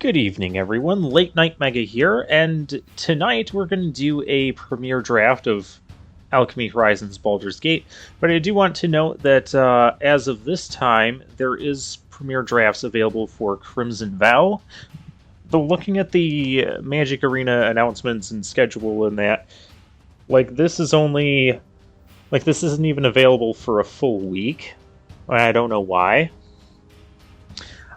Good evening, everyone. Late Night Mega here, and tonight we're going to do a premiere draft of Alchemy Horizons Baldur's Gate. But I do want to note that as of this time, there is premiere drafts available for Crimson Vow. Though looking at the Magic Arena announcements and schedule and that, this isn't even available for a full week. I don't know why.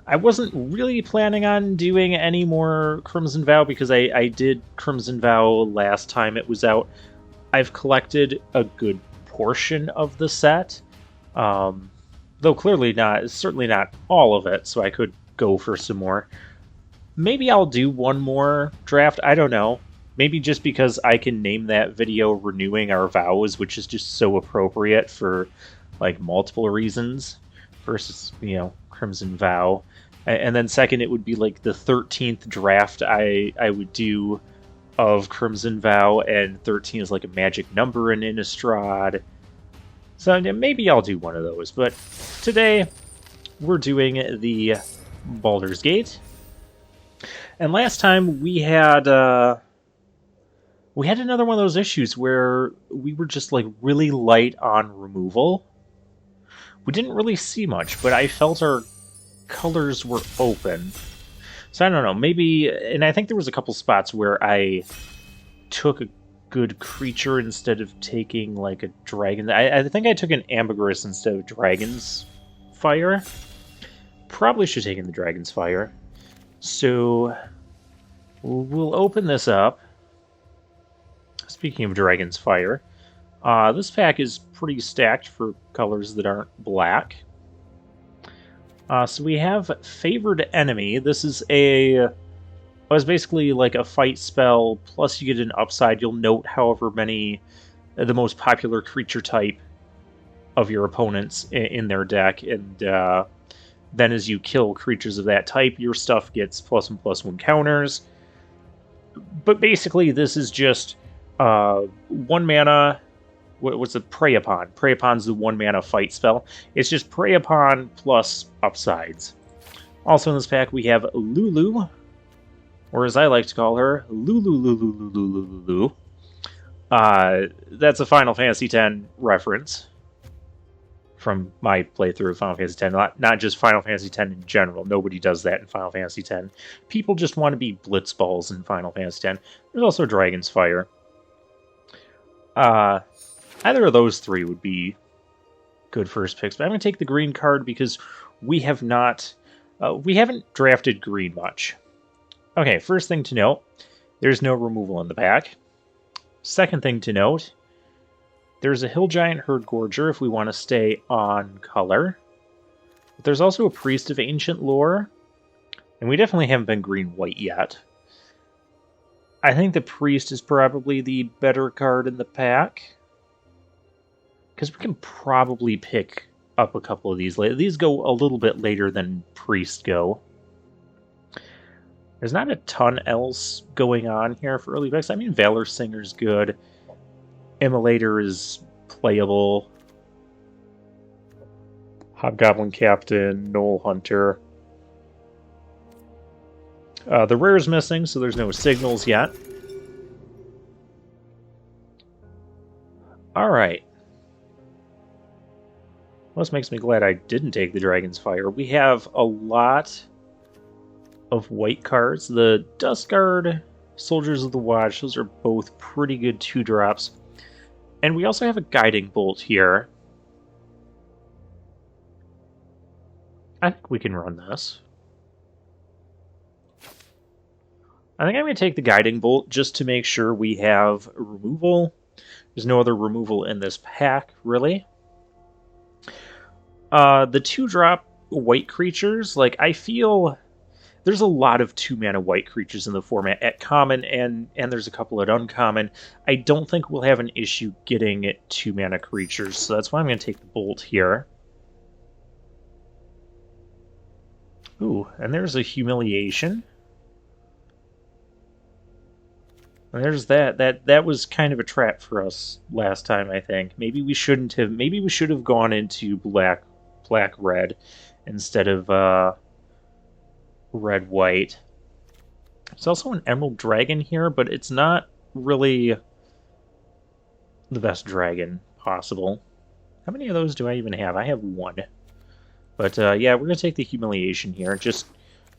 I wasn't really planning on doing any more Crimson Vow because I did Crimson Vow last time it was out. I've collected a good portion of the set, though certainly not all of it, so I could go for some more. Maybe I'll do one more draft, I don't know. Maybe just because I can name that video Renewing Our Vows, which is just so appropriate for multiple reasons, versus, Crimson Vow. And then second, it would be the 13th draft I would do of Crimson Vow, and 13 is a magic number in Innistrad. So maybe I'll do one of those, but today we're doing the Baldur's Gate. And last time we had another one of those issues where we were just really light on removal. We didn't really see much, but I felt our colors were open. So I don't know, maybe, and I think there was a couple spots where I took a good creature instead of taking a dragon. I think I took an ambergris instead of dragon's fire. Probably should have taken the dragon's fire. So we'll open this up. Speaking of dragon's fire, this pack is pretty stacked for colors that aren't black. So we have Favored Enemy. This is basically a fight spell, plus you get an upside. You'll note however many, the most popular creature type of your opponents in their deck, and then as you kill creatures of that type, your stuff gets +1/+1 counters. But basically this is just 1 mana. What's the Prey Upon? Prey Upon's the 1 mana fight spell. It's just Prey Upon plus upsides. Also in this pack we have Lulu, or as I like to call her, Lulu. That's a Final Fantasy X reference from my playthrough of Final Fantasy X. Not just Final Fantasy X in general. Nobody does that in Final Fantasy X. People just want to be blitzballs in Final Fantasy X. There's also Dragon's Fire. Either of those three would be good first picks, but I'm going to take the green card because we haven't drafted green much. Okay, first thing to note, there's no removal in the pack. Second thing to note, there's a Hill Giant Herd Gorger if we want to stay on color. But there's also a Priest of Ancient Lore, and we definitely haven't been green-white yet. I think the Priest is probably the better card in the pack, because we can probably pick up a couple of these later. These go a little bit later than Priest go. There's not a ton else going on here for early picks. I mean, Valor Singer's good. Immolator is playable. Hobgoblin Captain, Knoll Hunter. The rare's missing, so there's no signals yet. Alright. Well, this makes me glad I didn't take the Dragon's Fire. We have a lot of white cards. The Dustguard, Soldiers of the Watch, those are both pretty good 2-drops. And we also have a Guiding Bolt here. I think we can run this. I think I'm going to take the Guiding Bolt just to make sure we have removal. There's no other removal in this pack, really. The 2-drop white creatures, I feel there's a lot of 2-mana white creatures in the format at common, and there's a couple at uncommon. I don't think we'll have an issue getting 2-mana creatures, so that's why I'm going to take the Bolt here. Ooh, and there's a Humiliation. And there's that. That was kind of a trap for us last time, I think. Maybe we shouldn't have. Maybe we should have gone into black red instead of red white. There's also an Emerald Dragon here, but it's not really the best dragon possible. How many of those do I even have? I have one. But yeah, we're going to take the Humiliation here. Just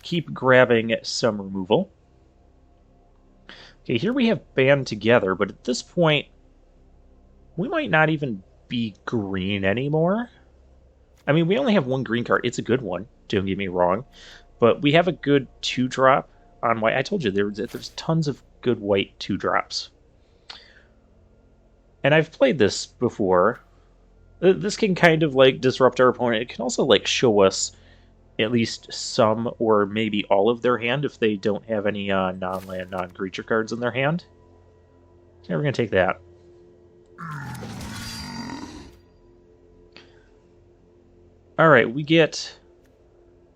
keep grabbing some removal. Okay, here we have Band Together, but at this point, we might not even be green anymore. I mean, we only have one green card. It's a good one, don't get me wrong. But we have a good 2-drop on white. I told you, there's tons of good white 2-drops. And I've played this before. This can kind of, like, disrupt our opponent. It can also, like, show us at least some or maybe all of their hand if they don't have any non-land, non-creature cards in their hand. So we're going to take that. Alright, we get...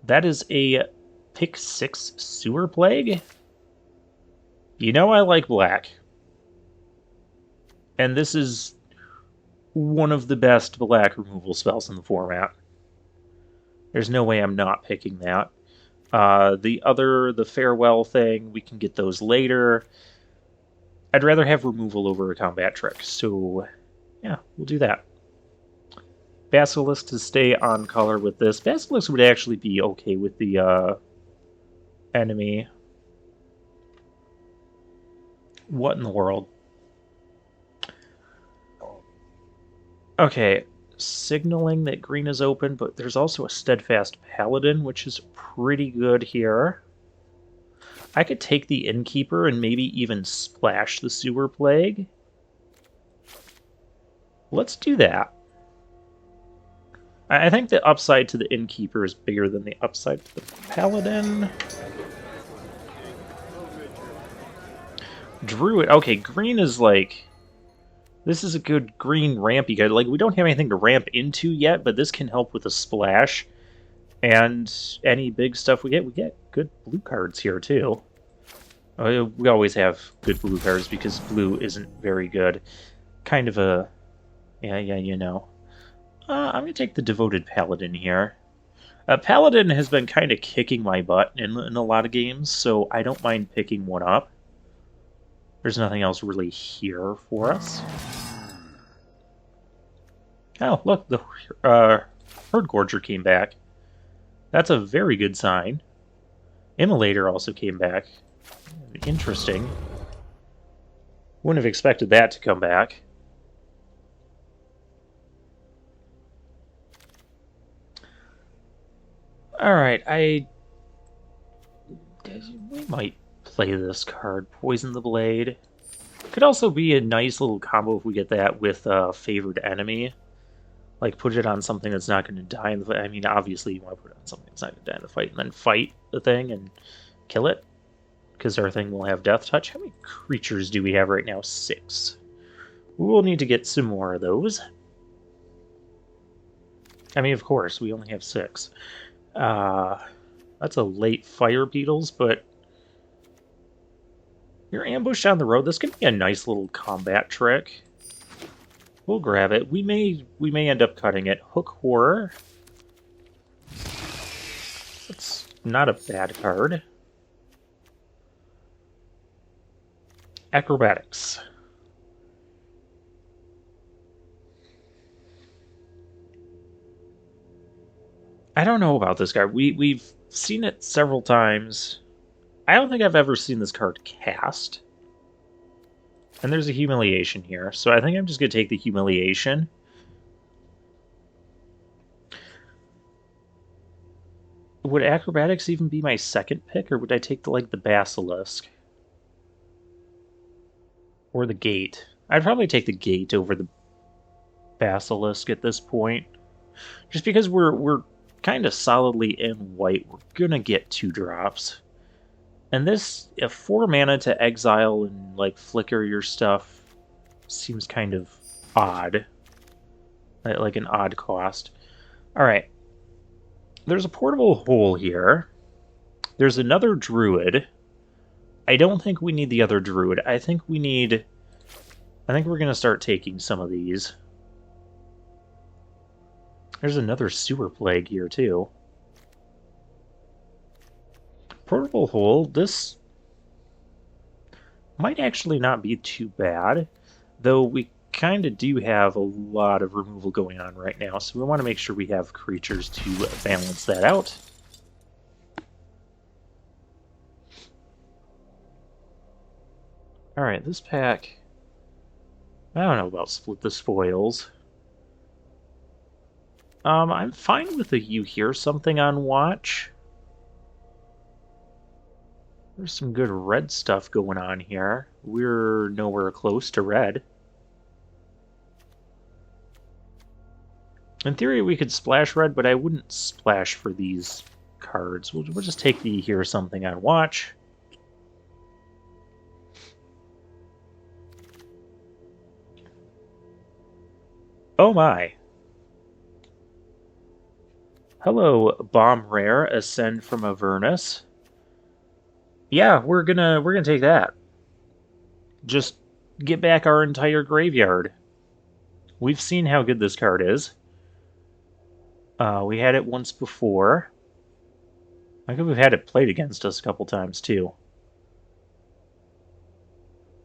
That is a pick 6 Sewer Plague. You know I like black. And this is one of the best black removal spells in the format. There's no way I'm not picking that. The Farewell thing, we can get those later. I'd rather have removal over a combat trick, so yeah, we'll do that. Basilisk to stay on color with this. Basilisk would actually be okay with the enemy. What in the world? Okay, signaling that green is open, but there's also a Steadfast Paladin, which is pretty good here. I could take the Innkeeper and maybe even splash the Sewer Plague. Let's do that. I think the upside to the Innkeeper is bigger than the upside to the Paladin. Druid. Okay, green is like... This is a good green rampy guy. Like, we don't have anything to ramp into yet, but this can help with a splash. And any big stuff we get good blue cards here, too. We always have good blue cards because blue isn't very good. Kind of a... Yeah, you know. I'm going to take the Devoted Paladin here. Paladin has been kind of kicking my butt in a lot of games, so I don't mind picking one up. There's nothing else really here for us. Oh, look, the Herd Gorger came back. That's a very good sign. Immolator also came back. Interesting. Wouldn't have expected that to come back. Alright, we might play this card, Poison the Blade. Could also be a nice little combo if we get that with a favored enemy. Like, put it on something that's not going to die in the fight. I mean, obviously, you want to put it on something that's not going to die in the fight, and then fight the thing and kill it. Because our thing will have Death Touch. How many creatures do we have right now? 6. We will need to get some more of those. I mean, of course, we only have 6. That's a late Fire Beetles, but... You're ambushed down the road. This could be a nice little combat trick. We'll grab it. We may end up cutting it. Hook Horror. That's not a bad card. Acrobatics. I don't know about this card. We've seen it several times. I don't think I've ever seen this card cast. And there's a Humiliation here, so I think I'm just going to take the Humiliation. Would Acrobatics even be my second pick, or would I take the Basilisk? Or the Gate? I'd probably take the Gate over the Basilisk at this point. Just because we're kind of solidly in white, we're going to get 2 drops. And this, 4 mana to exile and, flicker your stuff seems kind of odd. Like an odd cost. Alright. There's a portable hole here. There's another druid. I don't think we need the other druid. I think we're going to start taking some of these. There's another Sewer Plague here, too. Portable hole, this Might actually not be too bad, though we kind of do have a lot of removal going on right now, so we want to make sure we have creatures to balance that out. Alright, this pack... I don't know about split the spoils. I'm fine with a you hear something on watch. There's some good red stuff going on here. We're nowhere close to red. In theory, we could splash red, but I wouldn't splash for these cards. We'll just take the hear something on watch. Oh my. Hello, Bomb Rare, Ascend from Avernus. Yeah, we're gonna take that. Just get back our entire graveyard. We've seen how good this card is. We had it once before. I think we've had it played against us a couple times too.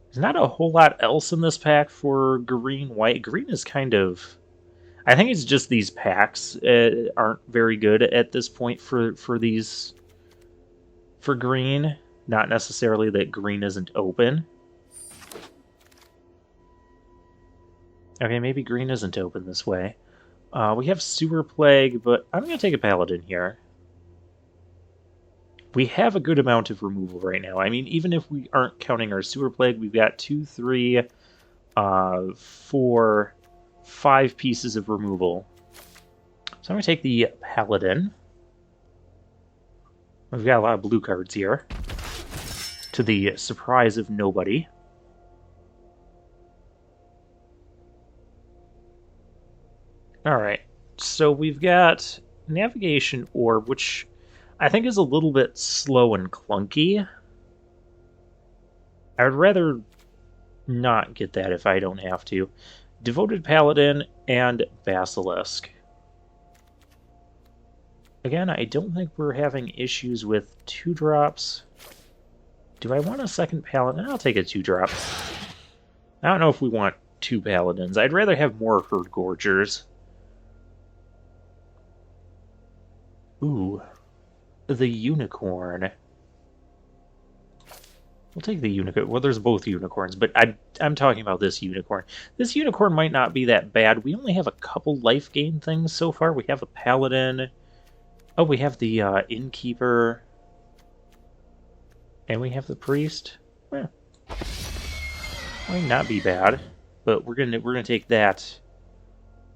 There's not a whole lot else in this pack for green-white. Green is kind of... I think it's just these packs aren't very good at this point for these... for green. Not necessarily that green isn't open. Okay, maybe green isn't open this way. We have Sewer Plague, but I'm going to take a Paladin here. We have a good amount of removal right now. I mean, even if we aren't counting our Sewer Plague, we've got 2, 3, 4, 5 pieces of removal. So I'm going to take the Paladin. We've got a lot of blue cards here, to the surprise of nobody. Alright, so we've got Navigation Orb, which I think is a little bit slow and clunky. I would rather not get that if I don't have to. Devoted Paladin and Basilisk. Again, I don't think we're having issues with 2-drops. Do I want a second Paladin? I'll take a 2-drop. I don't know if we want 2 Paladins. I'd rather have more Herd Gorgers. Ooh. The Unicorn. We'll take the Unicorn. Well, there's both Unicorns, but I'm talking about this Unicorn. This Unicorn might not be that bad. We only have a couple life gain things so far. We have a Paladin. Oh, we have the Innkeeper. And we have the Priest. Might not be bad, but we're gonna take that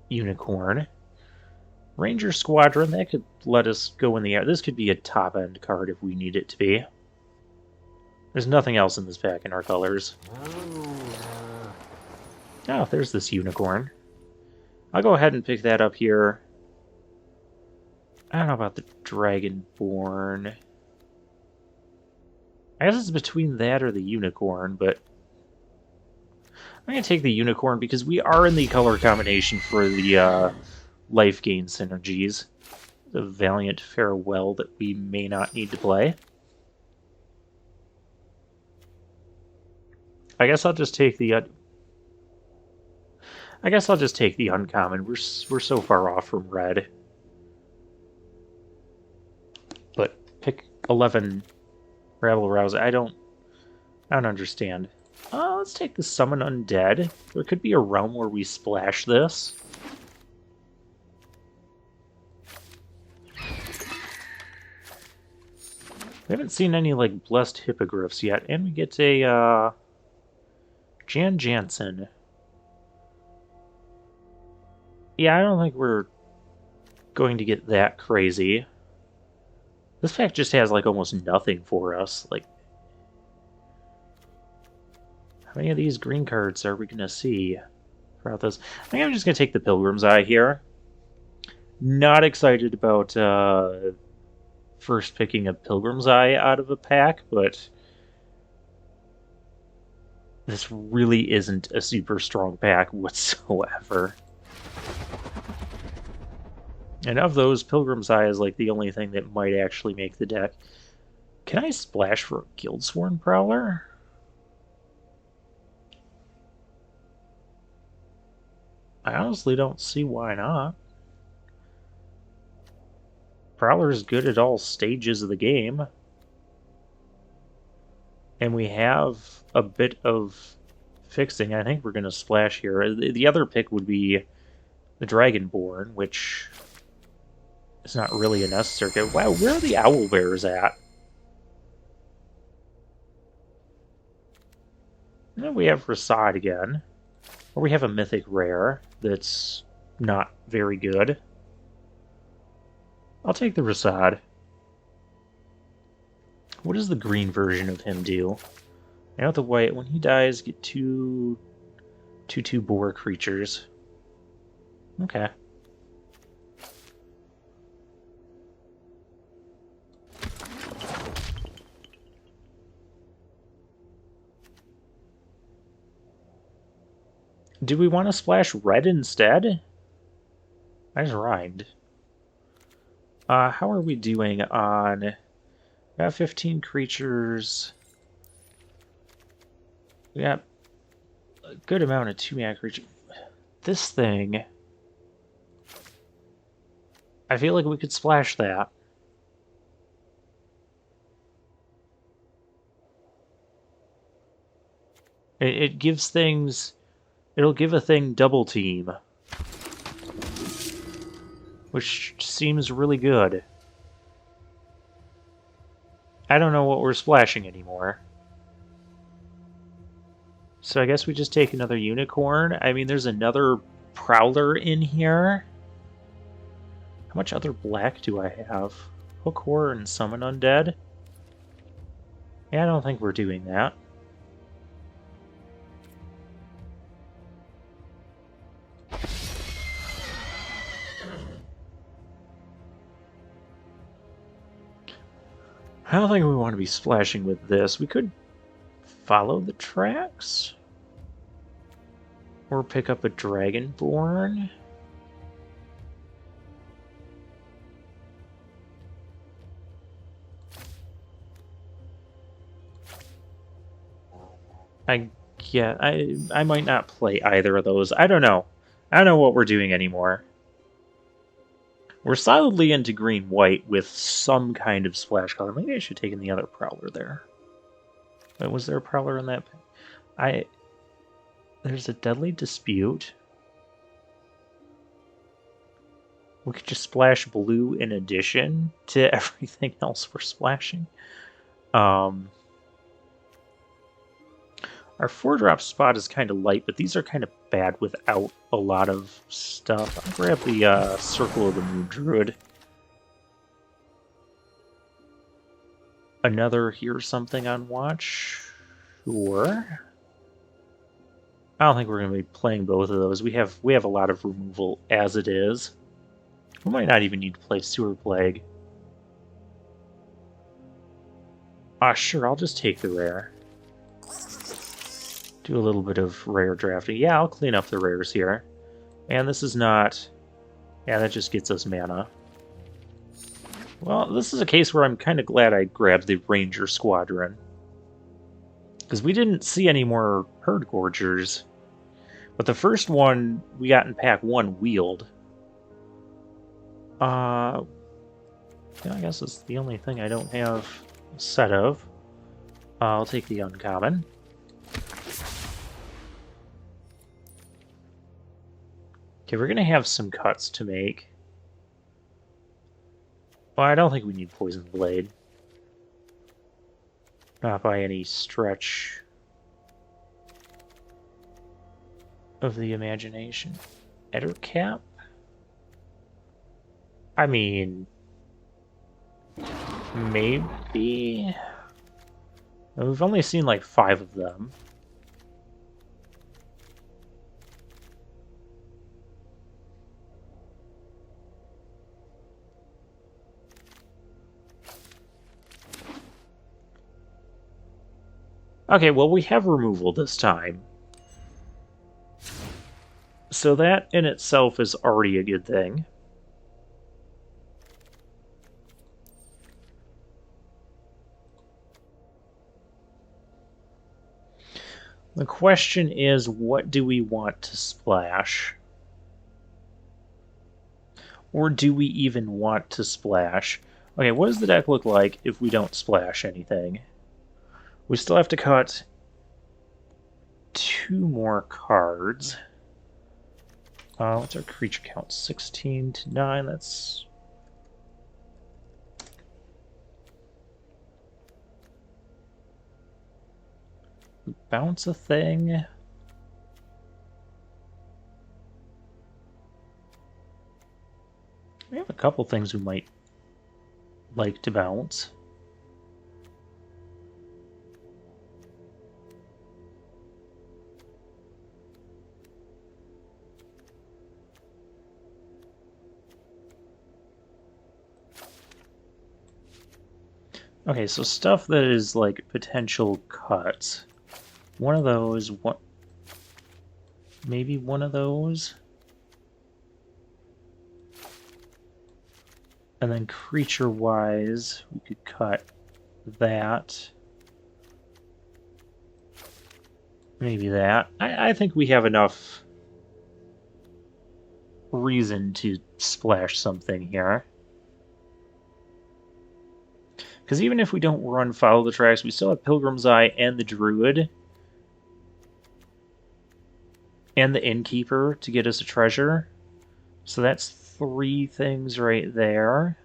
Unicorn. Ranger Squadron, that could let us go in the air. This could be a top-end card if we need it to be. There's nothing else in this pack in our colors. Oh, there's this Unicorn. I'll go ahead and pick that up here. I don't know about the Dragonborn. I guess it's between that or the Unicorn, but I'm going to take the Unicorn because we are in the color combination for the life gain synergies. The Valiant Farewell that we may not need to play. I guess I'll just take the uncommon. We're so far off from red. But pick 11 Rabble Rouse. I don't understand. Let's take the Summon Undead. There could be a realm where we splash this. We haven't seen any, like, Blessed Hippogriffs yet, and we get a, Jan Jansen. Yeah, I don't think we're going to get that crazy. This pack just has, like, almost nothing for us. Like, how many of these green cards are we going to see throughout this? I think I'm just going to take the Pilgrim's Eye here. Not excited about first picking a Pilgrim's Eye out of a pack, but this really isn't a super strong pack whatsoever. And of those, Pilgrim's Eye is like the only thing that might actually make the deck. Can I splash for a Guildsworn Prowler? I honestly don't see why not. Prowler's good at all stages of the game. And we have a bit of fixing. I think we're going to splash here. The other pick would be the Dragonborn, which is not really a necessary. Wow, where are the owl bears at? And we have Rasad again. Or we have a mythic rare that's not very good. I'll take the Rasad. What does the green version of him do? I know the white, when he dies, get two boar creatures. Okay. Do we want to splash red instead? I just rhymed. How are we doing on... We got 15 creatures. We got a good amount of 2-mana creatures. This thing... I feel like we could splash that. It gives things... It'll give a thing double team. Which seems really good. I don't know what we're splashing anymore. So I guess we just take another unicorn. I mean, there's another prowler in here. How much other black do I have? Hook horror and summon undead? Yeah, I don't think we're doing that. I don't think we want to be splashing with this. We could follow the tracks. Or pick up a Dragonborn. I might not play either of those. I don't know. I don't know what we're doing anymore. We're solidly into green-white with some kind of splash color. Maybe I should take in the other prowler there. Wait, was there a prowler in that? There's a deadly dispute. We could just splash blue in addition to everything else we're splashing. Our 4-drop spot is kind of light, but these are kind of bad without a lot of stuff. I'll grab the Circle of the Moon Druid. Another Here's Something on watch. Sure. I don't think we're going to be playing both of those. We have a lot of removal as it is. We might not even need to play Sewer Plague. Sure, I'll just take the rare. Do a little bit of rare drafting. Yeah, I'll clean up the rares here. And this is not... Yeah, that just gets us mana. Well, this is a case where I'm kind of glad I grabbed the Ranger Squadron. Because we didn't see any more Herd Gorgers. But the first one we got in pack 1 wheeled. Yeah, I guess it's the only thing I don't have a set of. I'll take the uncommon. Okay, we're going to have some cuts to make. Well, I don't think we need Poison Blade. Not by any stretch of the imagination. Ettercap? I mean... maybe... We've only seen like 5 of them. Okay, well, we have removal this time. So that in itself is already a good thing. The question is, what do we want to splash? Or do we even want to splash? Okay, what does the deck look like if we don't splash anything? We still have to cut 2 more cards. What's our creature count? 16 to 9. That's... bounce a thing. We have a couple things we might like to bounce. Okay, so stuff that is like potential cuts. One of those, maybe one of those. And then creature-wise, we could cut that. Maybe that. I think we have enough reason to splash something here. Because even if we don't run Follow the Tracks, we still have Pilgrim's Eye and the Druid. And the Innkeeper to get us a treasure. So that's 3 things right there.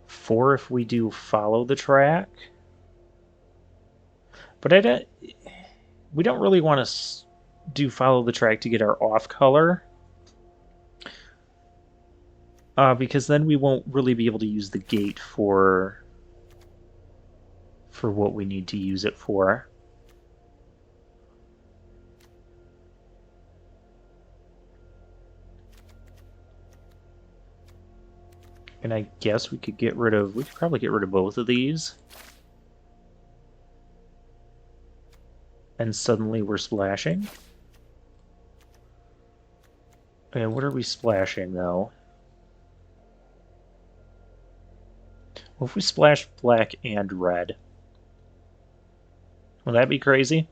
Four if we do Follow the Track. But we don't really want to do Follow the Track to get our off color. Because then we won't really be able to use the gate for what we need to use it for. And I guess we could probably get rid of both of these. And suddenly we're splashing. Okay, what are we splashing though? Well, if we splash black and red, will that be crazy?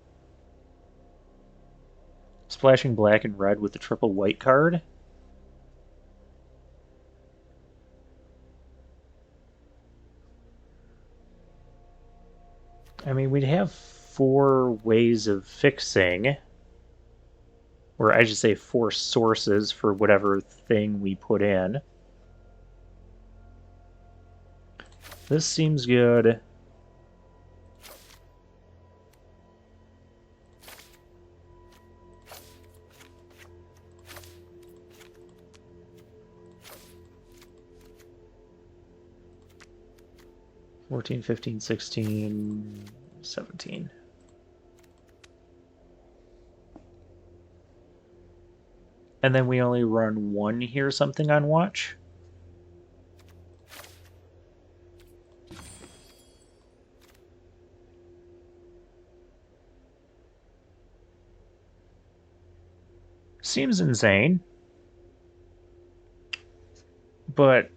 Splashing black and red with the triple white card? I mean, we'd have 4 ways of fixing. Or I should say 4 sources for whatever thing we put in. This seems good. $14, $15, $16, $17. And then we only run 1 here something on watch. Seems insane. But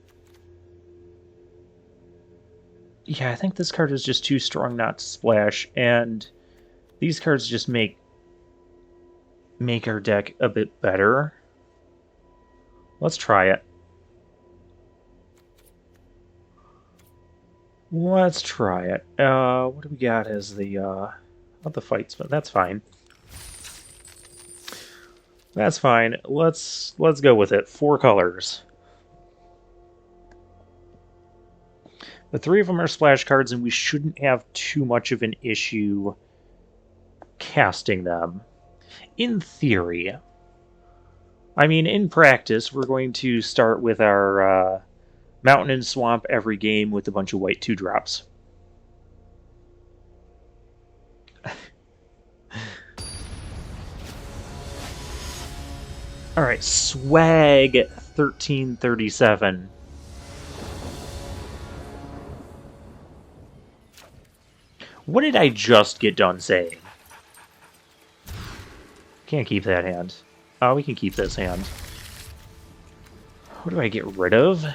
yeah, I think this card is just too strong not to splash, and these cards just make our deck a bit better. Let's try it. Let's try it. What do we got as the not the fights, but that's fine. That's fine. Let's go with it. 4 colors. The 3 of them are splash cards, and we shouldn't have too much of an issue casting them. In theory. I mean, in practice, we're going to start with our Mountain and Swamp every game with a bunch of white 2-drops. Alright, Swag 1337. What did I just get done saying? Can't keep that hand. Oh, we can keep this hand. What do I get rid of?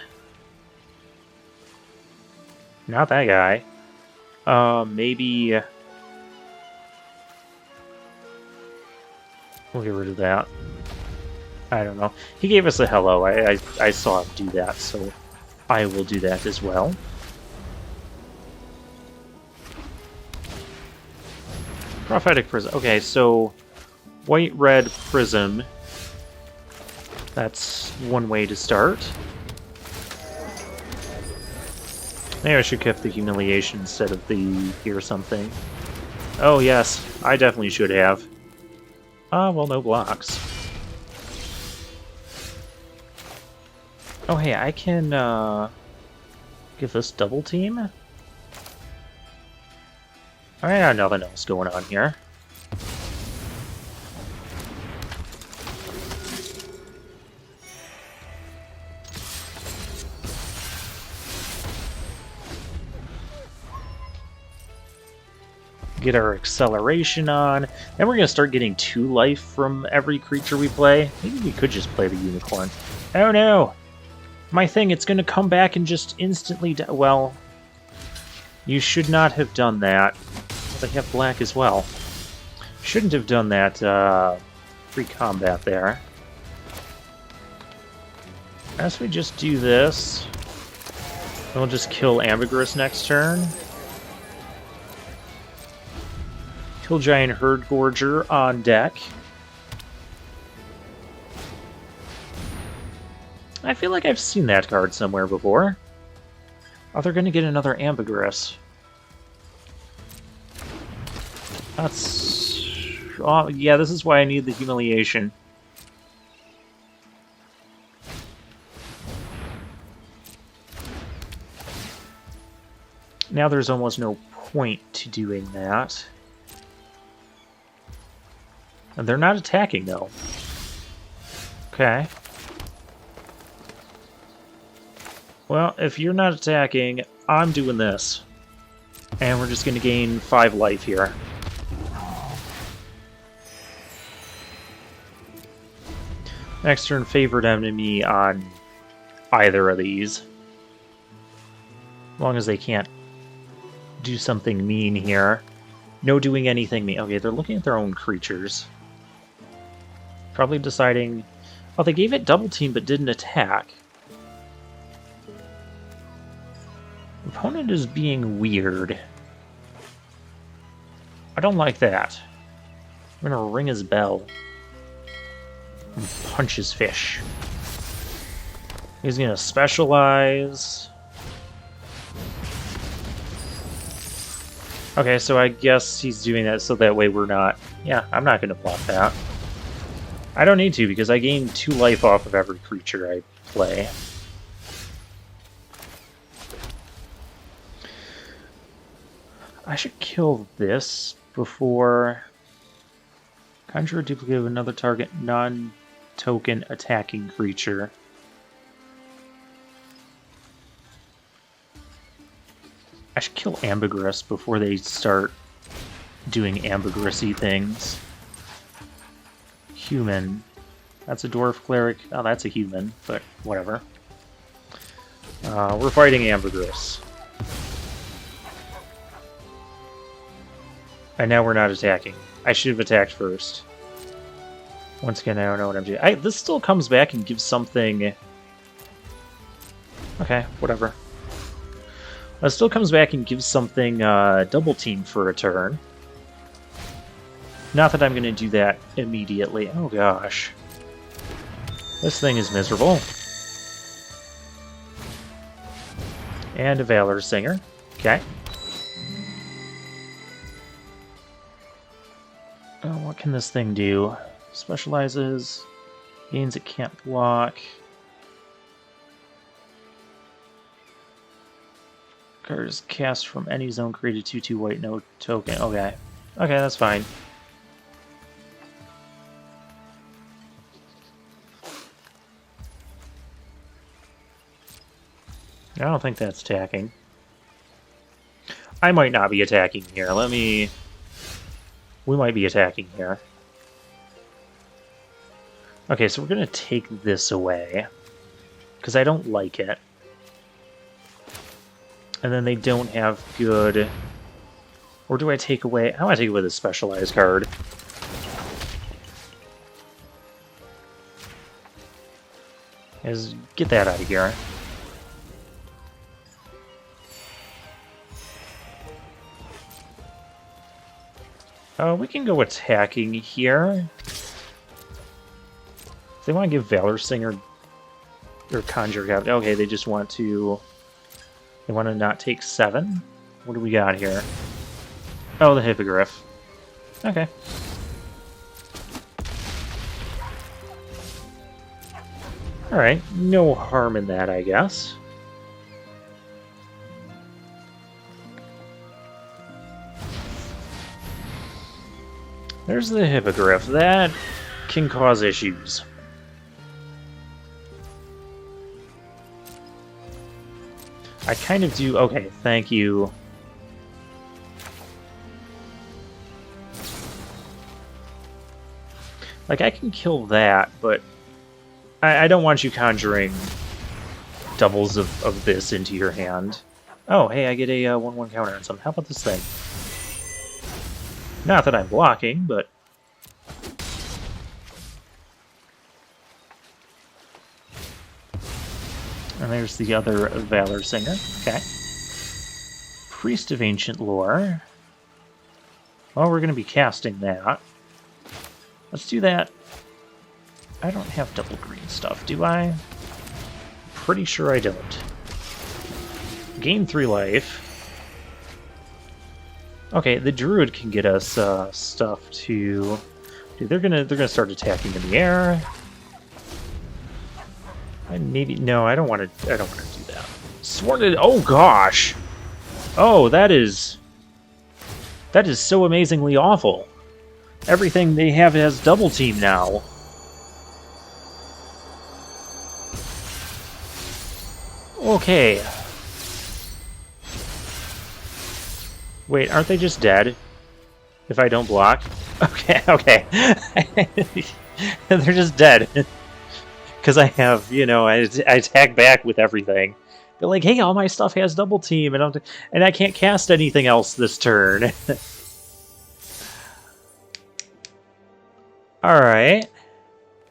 Not that guy. Maybe... We'll get rid of that. I don't know. He gave us a hello. I saw him do that, so I will do that as well. Prophetic Prism. Okay, so white-red prism. That's one way to start. Maybe I should keep the humiliation instead of the hear something. Oh yes, I definitely should have. Ah, well, no blocks. Oh hey, I can give this double team? I got nothing else going on here. Get our acceleration on. Then we're going to start getting 2 life from every creature we play. Maybe we could just play the unicorn. Oh no! My thing, it's going to come back and just instantly well, you should not have done that. They have black as well. Shouldn't have done that pre-combat there. As we just do this, we'll just kill Ambergris next turn. Kill Giant Herd Gorger on deck. I feel like I've seen that card somewhere before. Oh, they're going to get another Ambergris. That's... Oh, yeah, this is why I need the humiliation. Now there's almost no point to doing that. And they're not attacking, though. Okay. Well, if you're not attacking, I'm doing this. And we're just going to gain 5 life here. Next turn, favored enemy on either of these. As long as they can't do something mean here. No doing anything mean. Okay, they're looking at their own creatures. Probably deciding... Oh, they gave it double team but didn't attack. Opponent is being weird. I don't like that. I'm gonna ring his bell. And punch his fish. He's gonna specialize. Okay, so I guess he's doing that so that way we're not... Yeah, I'm not gonna block that. I don't need to because I gain 2 life off of every creature I play. I should kill this before... Conjure a duplicate of another target non-token attacking creature. I should kill Ambergris before they start doing Ambergris-y things. Human. That's a dwarf cleric. Oh, that's a human, but whatever. We're fighting Ambergris. And now we're not attacking. I should have attacked first. Once again, I don't know what I'm doing. This still comes back and gives something... Okay, whatever. It still comes back and gives something double team for a turn. Not that I'm going to do that immediately. Oh gosh. This thing is miserable. And a Valor Singer. Okay. Oh, what can this thing do? Specializes. Gains it can't block. Card is cast from any zone created 2/2 white, no token. Okay. Okay, that's fine. I don't think that's attacking. I might not be attacking here. Let me... We might be attacking here. Okay, so we're going to take this away. Because I don't like it. And then they don't have good... Or do I take away... How do I take away this specialized card? Is get that out of here. We can go attacking here. If they want to give Valor Singer or Conjure Cabinet, okay, they just want to. They want to not take 7. What do we got here? Oh, the Hippogriff. Okay. Alright, no harm in that, I guess. There's the Hippogriff. That can cause issues. I kind of do... Okay, thank you. Like, I can kill that, but I don't want you conjuring doubles of this into your hand. Oh, hey, I get a 1/1 counter on something. How about this thing? Not that I'm blocking, but... And there's the other Valor Singer. Okay. Priest of Ancient Lore. Well, we're going to be casting that. Let's do that. I don't have double green stuff, do I? Pretty sure I don't. Gain 3 life. Okay, the Druid can get us stuff to... Dude, they're gonna start attacking in the air. Maybe no, I don't want to do that. Sworn. Oh gosh. Oh, that is so amazingly awful. Everything they have has double team now. Okay. Wait, aren't they just dead? If I don't block? Okay, okay. They're just dead. Because I have, you know, I attack back with everything. They're like, hey, all my stuff has double team, and I can't cast anything else this turn. Alright.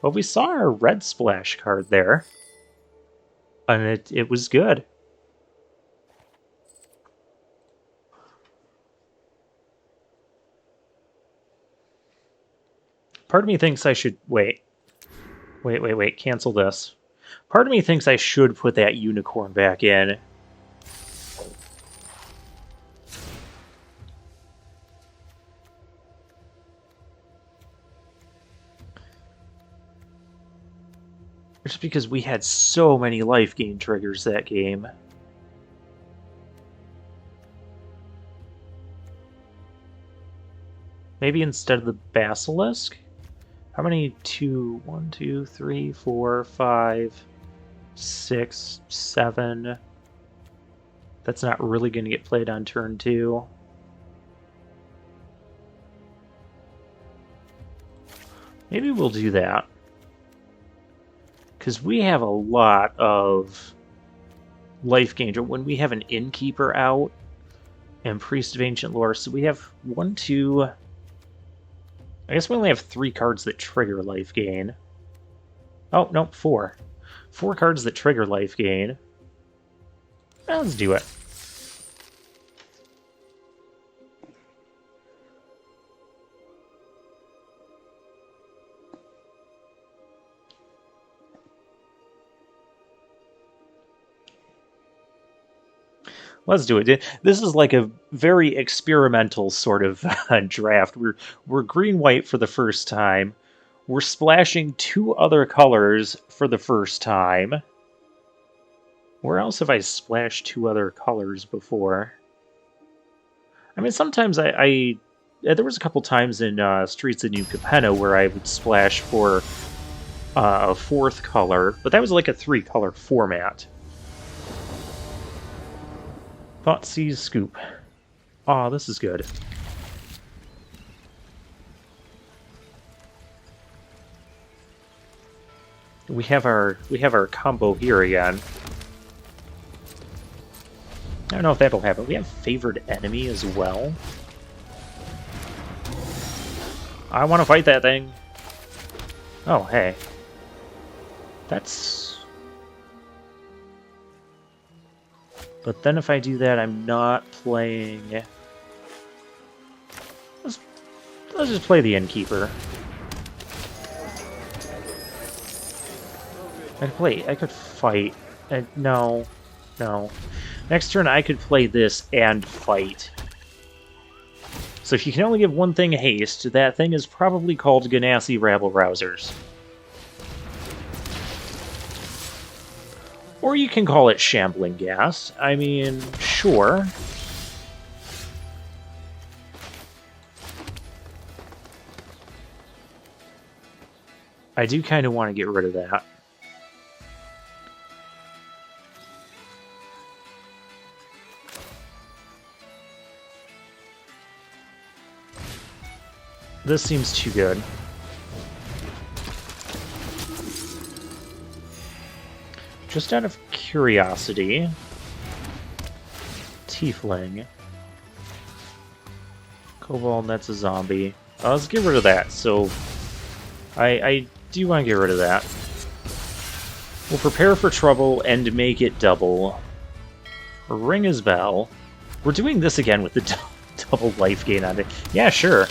Well, we saw our red splash card there. And it was good. Part of me thinks I should... Wait. Wait. Cancel this. Part of me thinks I should put that unicorn back in. Just because we had so many life gain triggers that game. Maybe instead of the Basilisk? How many? 1, 2, 3, 4, 5, 6, 7. That's not really going to get played on turn 2. Maybe we'll do that. Because we have a lot of life gain. When we have an Innkeeper out and Priest of Ancient Lore, so we have 1, 2... I guess we only have 3 cards that trigger life gain. Oh, no, 4. 4 cards that trigger life gain. Well, let's do it. Let's do it. This is like a very experimental sort of draft. We're green-white for the first time. We're splashing 2 other colors for the first time. Where else have I splashed 2 other colors before? I mean, sometimes there was a couple times in Streets of New Capenna where I would splash for a 4th color, but that was like a 3-color format. Thoughtseize Scoop. Aw, this is good. We have our combo here again. I don't know if that'll happen. We have Favored Enemy as well. I want to fight that thing. Oh, hey. That's But then if I do that, I'm not playing... Let's just play the Innkeeper. I could fight. No. Next turn I could play this and fight. So if you can only give one thing haste, that thing is probably called Ganassi Rabble-Rousers. Or you can call it Shambling Gas. I mean, sure. I do kind of want to get rid of that. This seems too good. Just out of curiosity, Tiefling, Kobold, that's a zombie. Let's get rid of that. So, I do want to get rid of that. We'll prepare for trouble and make it double. Ring his bell. We're doing this again with the double life gain on it. Yeah, sure.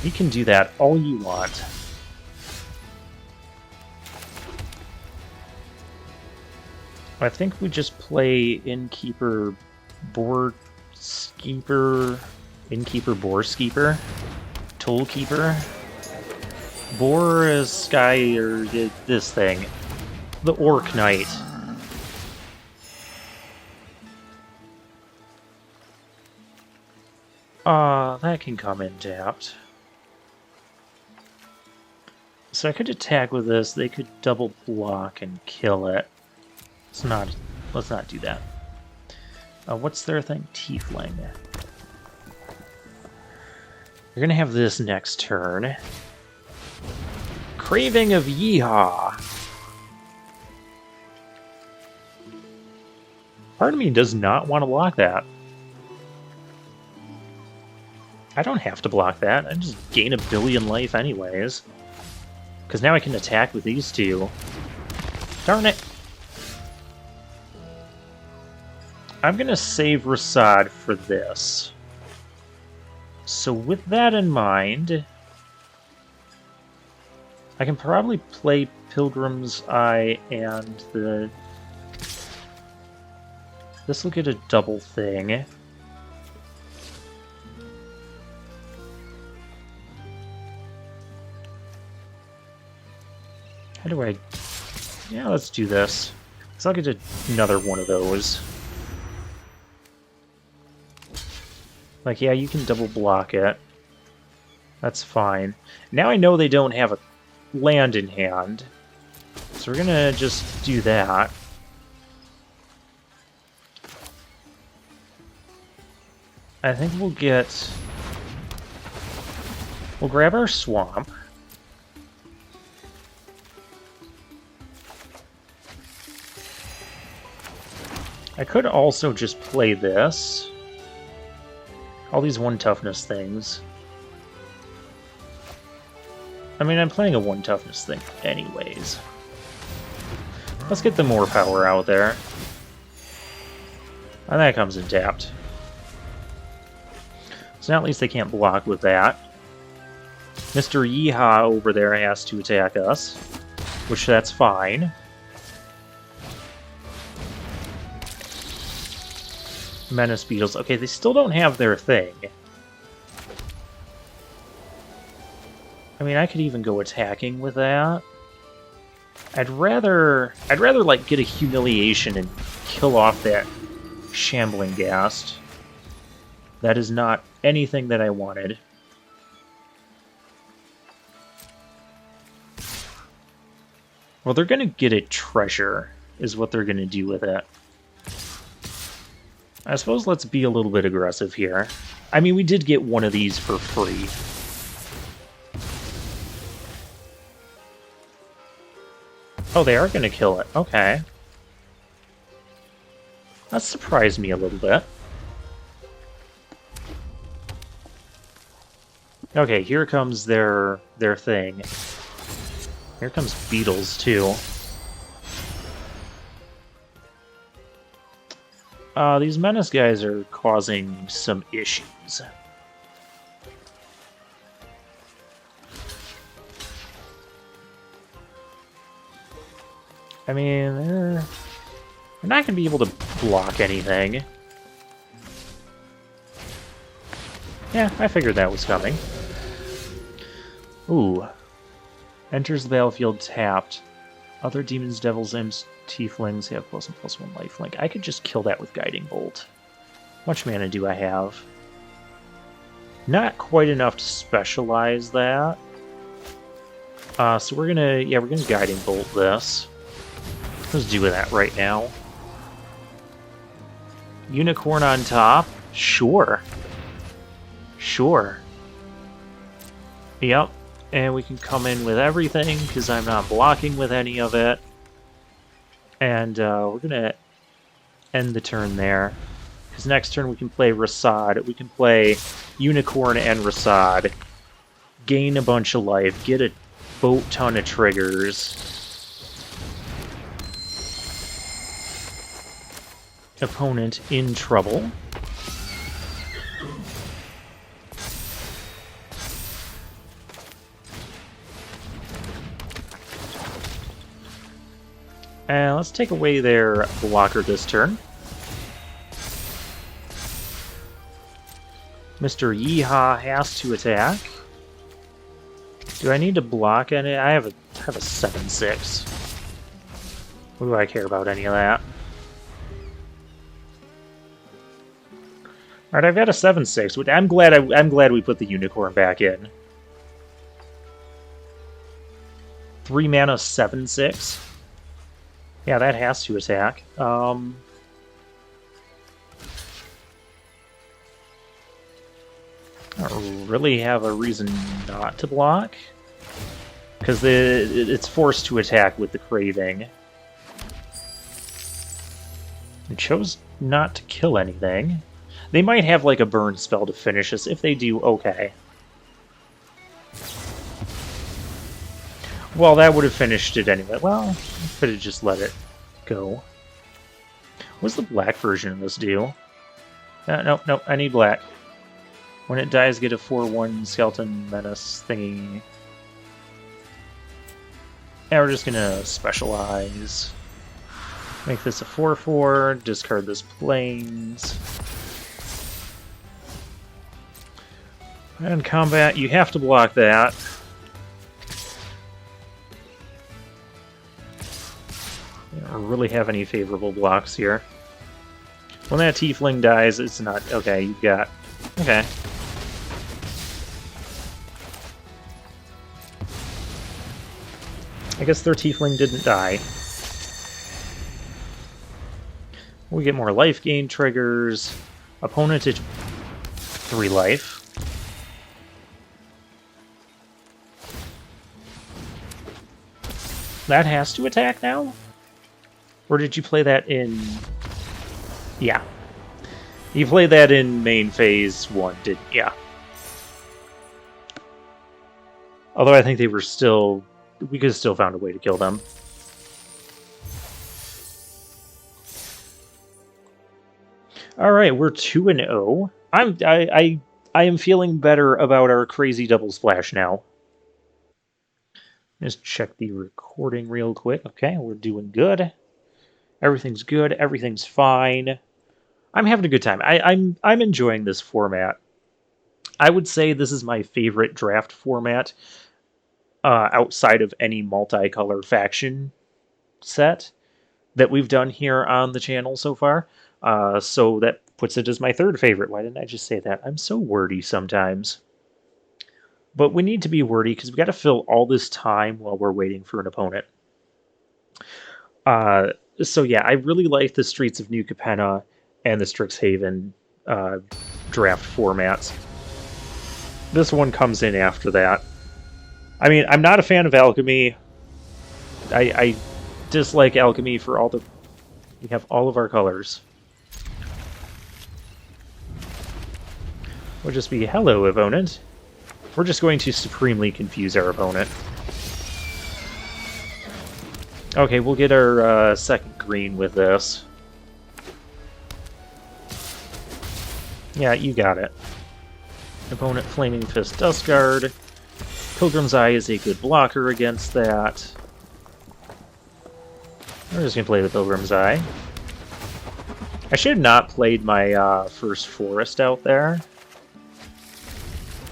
You can do that all you want. I think we just play Innkeeper, Boarskeeper, Innkeeper, Boarskeeper, Tollkeeper. Boar is Sky, or this thing. The Orc Knight. That can come in tapped. So I could attack with this, they could double block and kill it. Let's not do that. What's their thing? Tiefling. You're gonna have this next turn. Craving of Yeehaw. Part of me does not want to block that. I don't have to block that. I just gain a billion life anyways. Because now I can attack with these two. Darn it. I'm going to save Rasad for this. So with that in mind, I can probably play Pilgrim's Eye and the... This will get a double thing. How do I... Yeah, let's do this. So I'll get another one of those. Like, yeah, you can double block it. That's fine. Now I know they don't have a land in hand. So we're gonna just do that. I think we'll get... We'll grab our swamp. I could also just play this. All these 1 toughness things. I mean, I'm playing a 1 toughness thing anyways. Let's get the more power out there. And that comes in tapped. So now at least they can't block with that. Mr. Yeehaw over there has to attack us, which that's fine. Menace Beetles. Okay, they still don't have their thing. I mean, I could even go attacking with that. I'd rather like get a humiliation and kill off that Shambling Ghast. That is not anything that I wanted. Well, they're gonna get a treasure, is what they're gonna do with it. I suppose let's be a little bit aggressive here. I mean, we did get one of these for free. Oh, they are going to kill it. Okay. That surprised me a little bit. Okay, here comes their thing. Here comes beetles, too. These menace guys are causing some issues. I mean, they're not going to be able to block anything. Yeah, I figured that was coming. Ooh. Enters the battlefield tapped. Other demons, devils, imps, tieflings have +1/+1 lifelink. I could just kill that with Guiding Bolt. How much mana do I have? Not quite enough to specialize that. So we're gonna Guiding Bolt this. Let's do that right now. Unicorn on top? Sure. Sure. Yep. And we can come in with everything, because I'm not blocking with any of it. And we're going to end the turn there. Because next turn we can play Rasad. We can play Unicorn and Rasad. Gain a bunch of life. Get a boat ton of triggers. Opponent in trouble. And let's take away their blocker this turn. Mr. Yeehaw has to attack. Do I need to block any? I have a 7/6. What do I care about any of that? Alright, I've got a 7/6. I'm glad we put the unicorn back in. 3 mana 7/6. Yeah, that has to attack. I don't really have a reason not to block. Because it's forced to attack with the Craving. It chose not to kill anything. They might have like a burn spell to finish us. If they do, okay. Well, that would have finished it anyway. Well, could have just let it go. What's the black version of this do? No, I need black. When it dies, get a 4/1 skeleton menace thingy. Yeah, we're just gonna specialize. Make this a 4/4, discard this plains. And combat, you have to block that. I don't really have any favorable blocks here. When that tiefling dies, it's not... Okay, you've got... Okay. I guess their tiefling didn't die. We get more life gain triggers. Opponent at 3 life. That has to attack now? Or did you play that in... Yeah. You played that in main phase 1, didn't you? Yeah. Although I think they were still... We could have still found a way to kill them. Alright, we're 2-0. I am feeling better about our crazy double splash now. Just check the recording real quick. Okay, we're doing good. Everything's good. Everything's fine. I'm having a good time. I'm enjoying this format. I would say this is my favorite draft format outside of any multicolor faction set that we've done here on the channel so far. So that puts it as my 3rd favorite. Why didn't I just say that? I'm so wordy sometimes. But we need to be wordy because we've got to fill all this time while we're waiting for an opponent. So yeah, I really like the Streets of New Capenna and the Strixhaven draft formats. This one comes in after that. I mean, I'm not a fan of Alchemy. I dislike Alchemy for all the... We have all of our colors. We'll just be, hello, opponent. We're just going to supremely confuse our opponent. Okay, we'll get our second green with this. Yeah, you got it. Opponent Flaming Fist Dust Guard. Pilgrim's Eye is a good blocker against that. We're just going to play the Pilgrim's Eye. I should have not played my first Forest out there.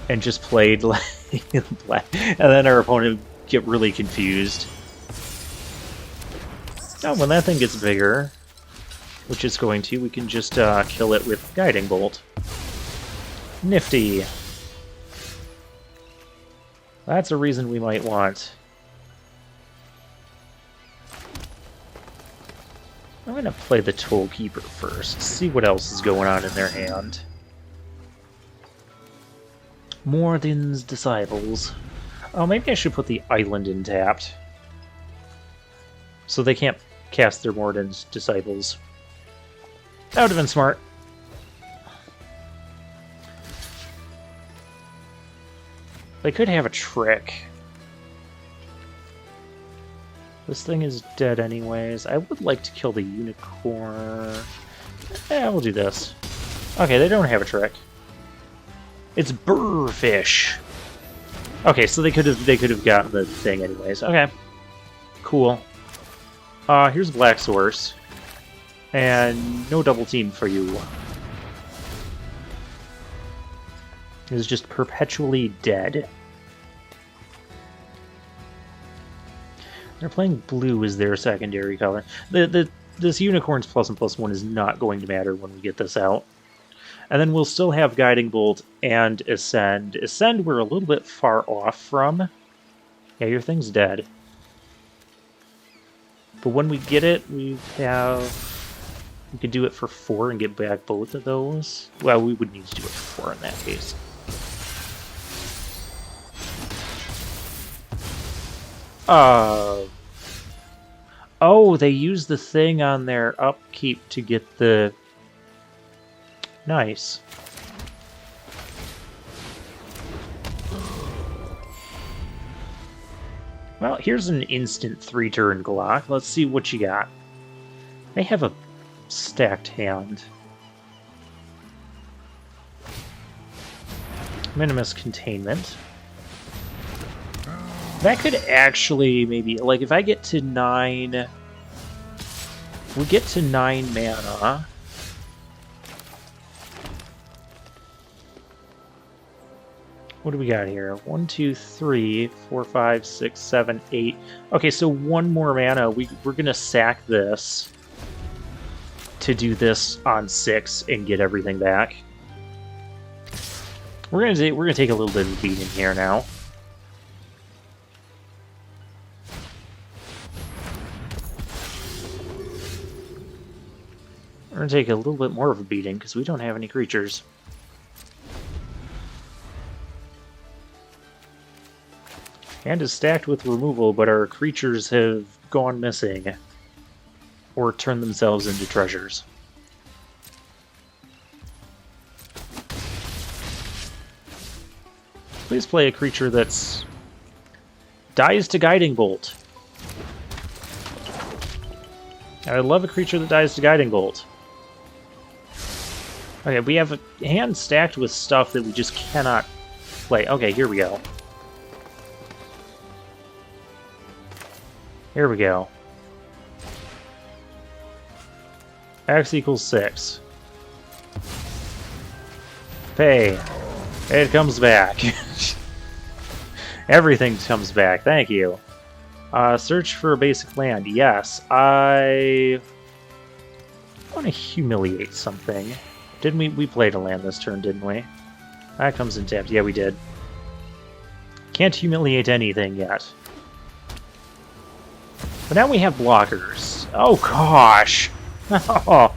And just played like black. And then our opponent would get really confused. Oh, when that thing gets bigger, which it's going to, we can just kill it with Guiding Bolt. Nifty. That's a reason we might want. I'm going to play the Toll Keeper first, see what else is going on in their hand. Morden's Disciples. Oh, maybe I should put the island in tapped. So they can't cast their Morden's Disciples. That would have been smart. They could have a trick. This thing is dead anyways. I would like to kill the unicorn. Yeah, we'll do this. Okay, they don't have a trick. It's Burrfish. Okay, so they could have gotten the thing anyways. Okay. Cool. Here's Black Source. And no double team for you. It's just perpetually dead. They're playing blue as their secondary color. This unicorn's plus and plus one is not going to matter when we get this out. And then we'll still have Guiding Bolt and Ascend. Ascend we're a little bit far off from. Yeah, your thing's dead. But when we get it, we could do it for 4 and get back both of those. Well, we would need to do it for 4 in that case. Oh, they use the thing on their upkeep to get the... Nice. Well, here's an instant 3-turn Glock. Let's see what you got. They have a stacked hand. Minimus Containment. That could actually maybe... Like, if I get to 9... We get to 9 mana... What do we got here? 1, 2, 3, 4, 5, 6, 7, 8. Okay, so 1 more mana. We're gonna sack this to do this on 6 and get everything back. We're gonna take a little bit of a beating here now. We're gonna take a little bit more of a beating because we don't have any creatures. Hand is stacked with removal, but our creatures have gone missing. Or turned themselves into treasures. Please play a creature that's... dies to Guiding Bolt. I love a creature that dies to Guiding Bolt. Okay, we have a hand stacked with stuff that we just cannot play. Okay, here we go. Here we go. X equals 6. Pay. It comes back. Everything comes back. Thank you. Search for a basic land. Yes. I want to humiliate something. Didn't we? We played a land this turn, didn't we? That comes in tapped. Yeah, we did. Can't humiliate anything yet. But now we have blockers. Oh, gosh. Oh,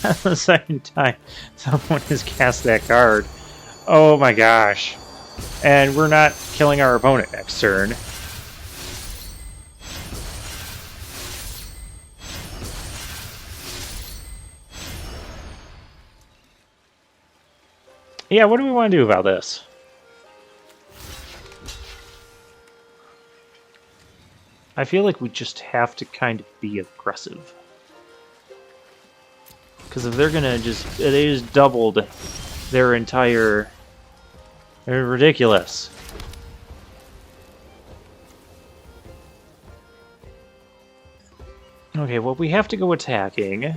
that's the second time someone has cast that card. Oh, my gosh. And we're not killing our opponent next turn. Yeah, what do we want to do about this? I feel like we just have to kind of be aggressive. Because if they're gonna just... They just doubled their entire... They're ridiculous. Okay, well, we have to go attacking.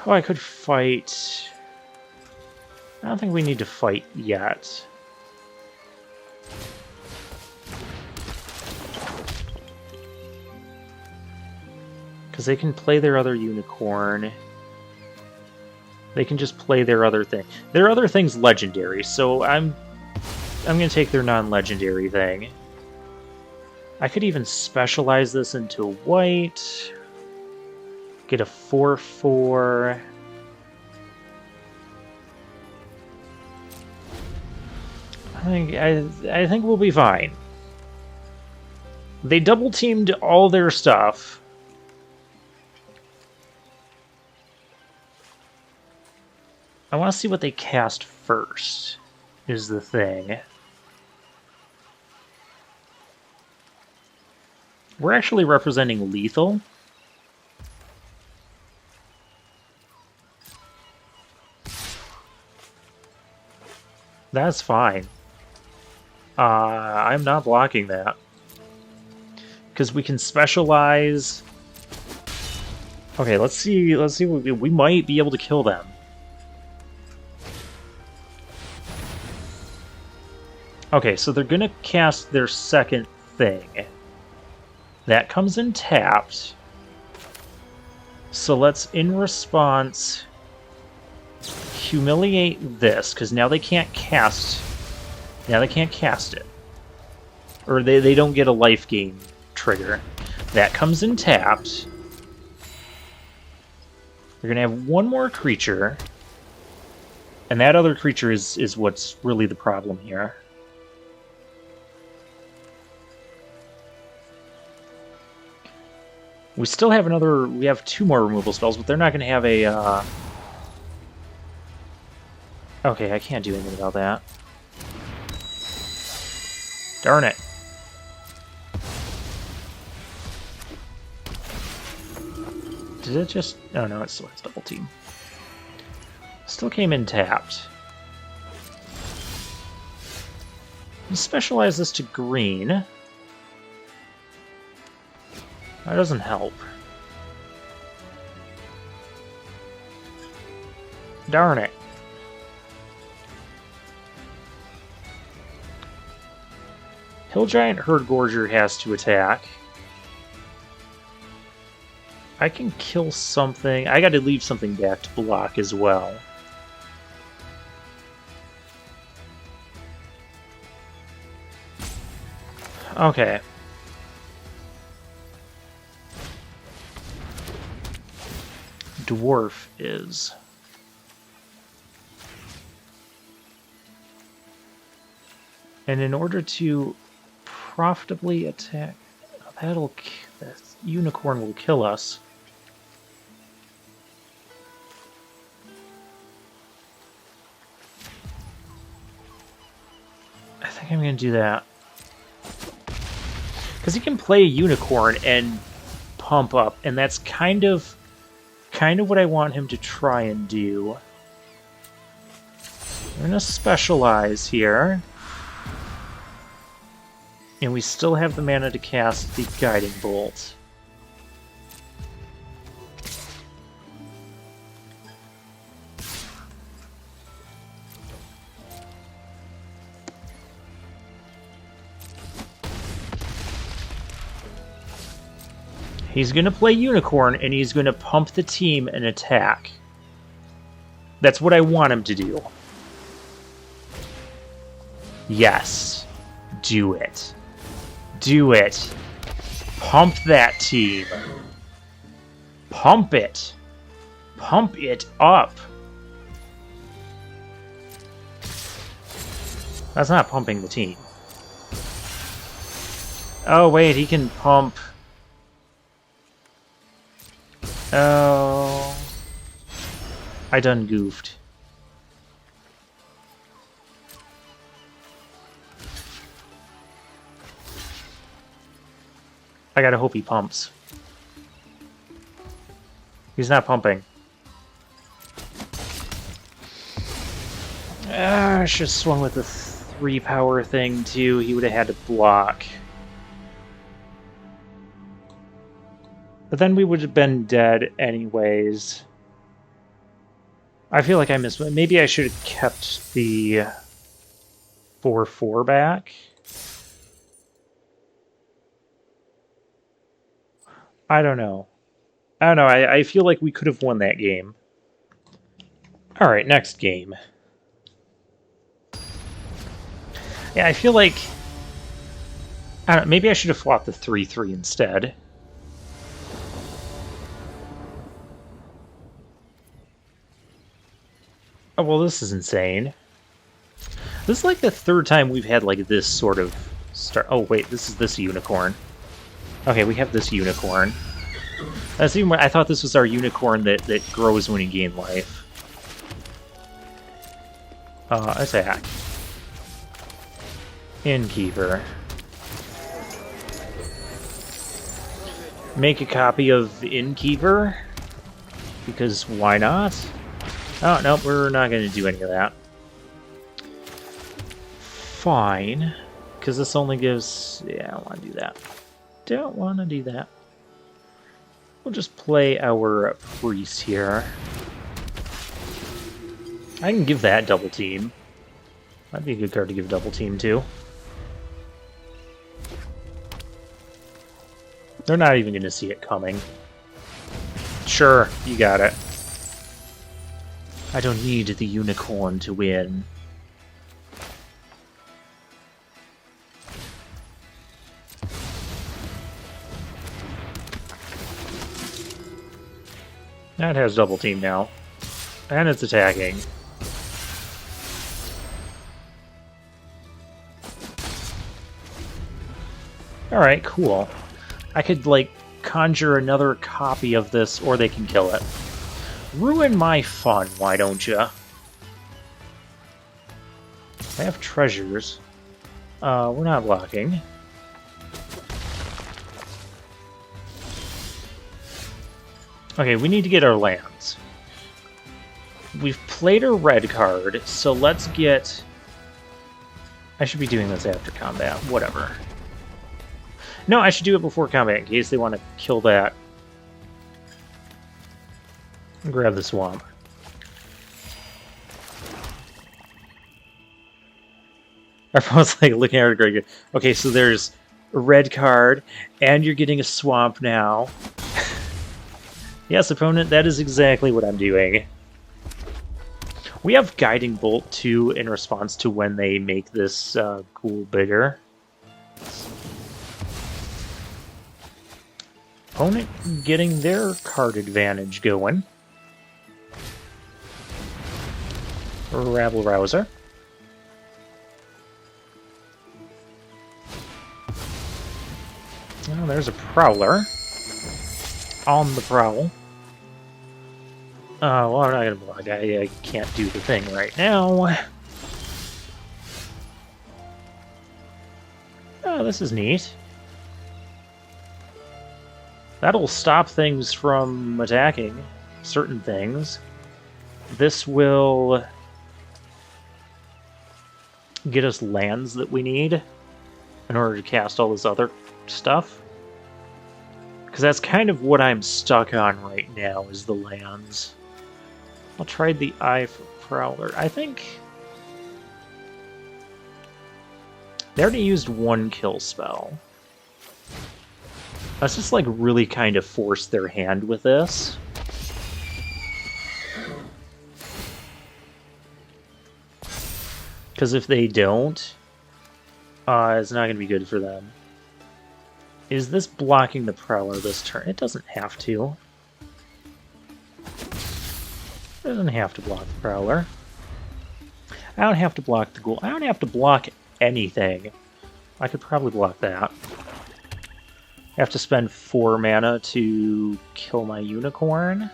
Oh, I could fight... I don't think we need to fight yet. Because they can play their other unicorn. They can just play their other thing. Their other thing's legendary, so I'm gonna take their non-legendary thing. I could even specialize this into white. Get a 4/4. I think we'll be fine. They double teamed all their stuff. I want to see what they cast first, is the thing. We're actually representing lethal. That's fine. I'm not blocking that. Because we can specialize... Okay, let's see what we might be able to kill them. Okay, so they're gonna cast their second thing. That comes in tapped. So let's, in response, humiliate this, because now they can't cast... Now they can't cast it. Or they don't get a life gain trigger. That comes in tapped. They're gonna have one more creature. And that other creature is what's really the problem here. We still have we have 2 more removal spells, but they're not going to have a, Okay, I can't do anything about that. Darn it. Did it just... Oh no, it still has double team. Still came in tapped. Let's specialize this to green. That doesn't help. Darn it. Hill Giant Herd Gorger has to attack. I can kill something. I got to leave something back to block as well. Okay. Dwarf is. And in order to profitably attack, that unicorn will kill us. I think I'm going to do that. Because he can play a unicorn and pump up, and that's kind of what I want him to try and do. We're going to specialize here. And we still have the mana to cast the Guiding Bolt. He's going to play Unicorn, and he's going to pump the team and attack. That's what I want him to do. Yes. Do it. Do it. Pump that team. Pump it. Pump it up. That's not pumping the team. Oh, wait, he can pump... Oh... I done goofed. I gotta hope he pumps. He's not pumping. I should have swung with the 3 power thing too. He would have had to block. But then we would have been dead anyways. I feel like I missed. Maybe I should have kept the 4/4 back. I don't know. I feel like we could have won that game. Alright, next game. Yeah, I feel like... I don't know, maybe I should have flopped the 3/3 instead. Oh, well, this is insane. This is like the 3rd time we've had like this sort of start. Oh, wait, this is this unicorn. Okay, we have this unicorn. That's even. I thought this was our unicorn that grows when you gain life. Attack. Innkeeper. Make a copy of Innkeeper. Because why not? Oh, nope, we're not going to do any of that. Fine. Because this only gives... Yeah, I don't want to do that. Don't want to do that. We'll just play our priest here. I can give that double team. That'd be a good card to give double team to. They're not even going to see it coming. Sure, you got it. I don't need the unicorn to win. That has double team now. And it's attacking. Alright, cool. I could, like, conjure another copy of this, or they can kill it. Ruin my fun, why don't ya? I have treasures. We're not blocking. Okay, we need to get our lands. We've played a red card, so let's get... I should be doing this after combat, whatever. No, I should do it before combat in case they want to kill that. Grab the swamp. Everyone's like looking at it great. Okay, so there's a red card, and you're getting a swamp now. Yes, opponent, that is exactly what I'm doing. We have Guiding Bolt, too, in response to when they make this ghoul bigger. Opponent getting their card advantage going. Rabble Rouser. Oh, there's a Prowler. On the prowl. Well, I'm not gonna block. I can't do the thing right now. Oh, this is neat. That'll stop things from attacking certain things. This will get us lands that we need in order to cast all this other stuff. Because that's kind of what I'm stuck on right now, is the lands. I'll try the Eye for Prowler. I think... They already used one kill spell. Let's just, like, really kind of force their hand with this. Because if they don't, it's not going to be good for them. Is this blocking the Prowler this turn? It doesn't have to. It doesn't have to block the Prowler. I don't have to block the Ghoul. I don't have to block anything. I could probably block that. I have to spend 4 mana to kill my unicorn.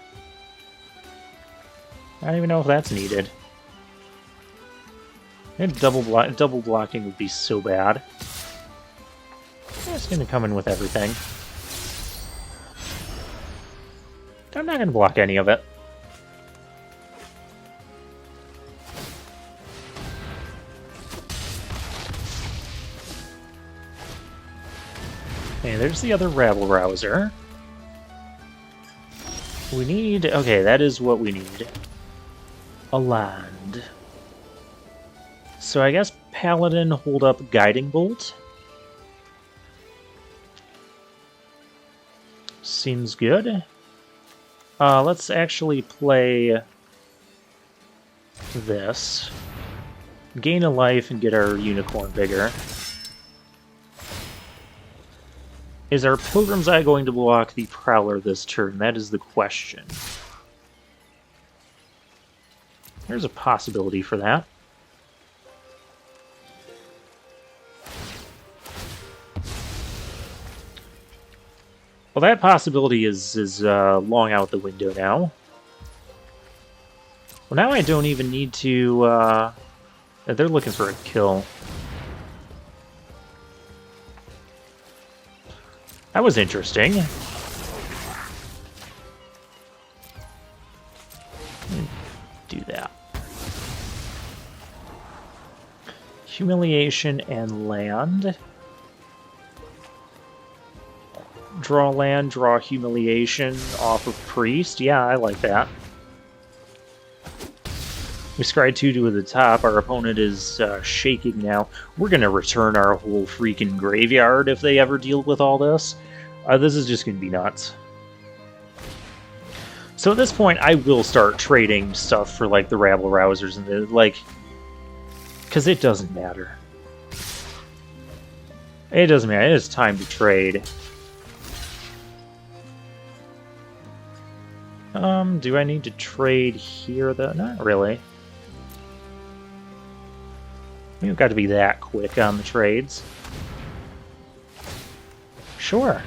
I don't even know if that's needed. And double blocking would be so bad. I'm just gonna come in with everything. I'm not going to block any of it. Okay, there's the other rabble-rouser. We need... Okay, that is what we need. A land. So I guess Paladin hold up Guiding Bolt. Seems good. Let's actually play this. Gain a life and get our unicorn bigger. Is our Pilgrim's Eye going to block the Prowler this turn? That is the question. There's a possibility for that. Well, that possibility is long out the window now. Well, now I don't even need to... they're looking for a kill. That was interesting. Do that. Humiliation and land. Draw land, draw humiliation off of priest. Yeah, I like that. We scry 2 to the top. Our opponent is shaking now. We're going to return our whole freaking graveyard if they ever deal with all this. This is just going to be nuts. So at this point, I will start trading stuff for like the rabble-rousers and the like, because it doesn't matter. It doesn't matter. It is time to trade. Do I need to trade here though? Not really. You've got to be that quick on the trades. Sure.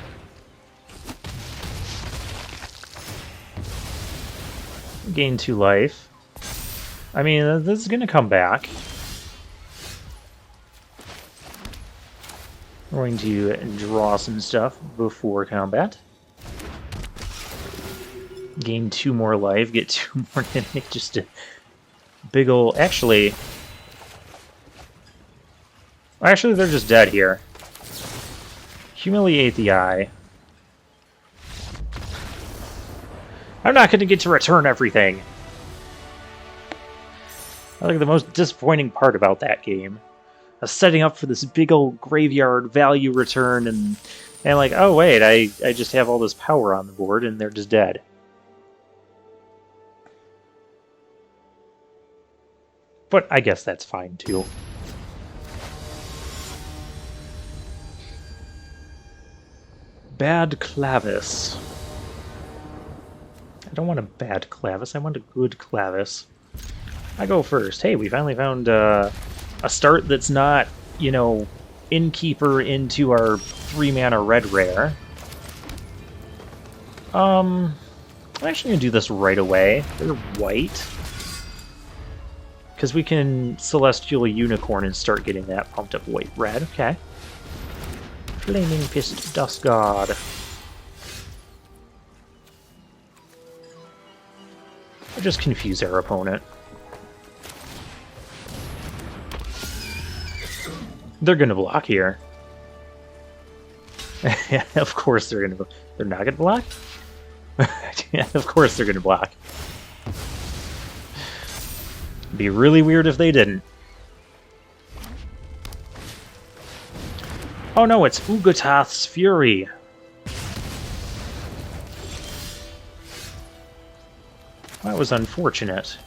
Gain 2 life. I mean, this is going to come back. We're going to draw some stuff before combat. Gain 2 more life, get 2 more damage, just a big ol'... Actually, they're just dead here. Humiliate the Eye. I'm not going to get to return everything. I think the most disappointing part about that game. I was setting up for this big old graveyard value return, and like, oh wait, I just have all this power on the board, and they're just dead. But I guess that's fine, too. Bad Clavis. I don't want a bad Clavis, I want a good Clavis. I go first. Hey, we finally found a start that's not, you know, Innkeeper into our 3-mana red rare. I'm actually going to do this right away. They're white. Because we can Celestial Unicorn and start getting that pumped up white red. Okay. Flaming Fist Dust God. Or just confuse our opponent. They're gonna block here. Yeah, of course they're gonna. They're not gonna block. Yeah, of course they're gonna block. It'd be really weird if they didn't. Oh no, it's Ugatath's Fury. That was unfortunate.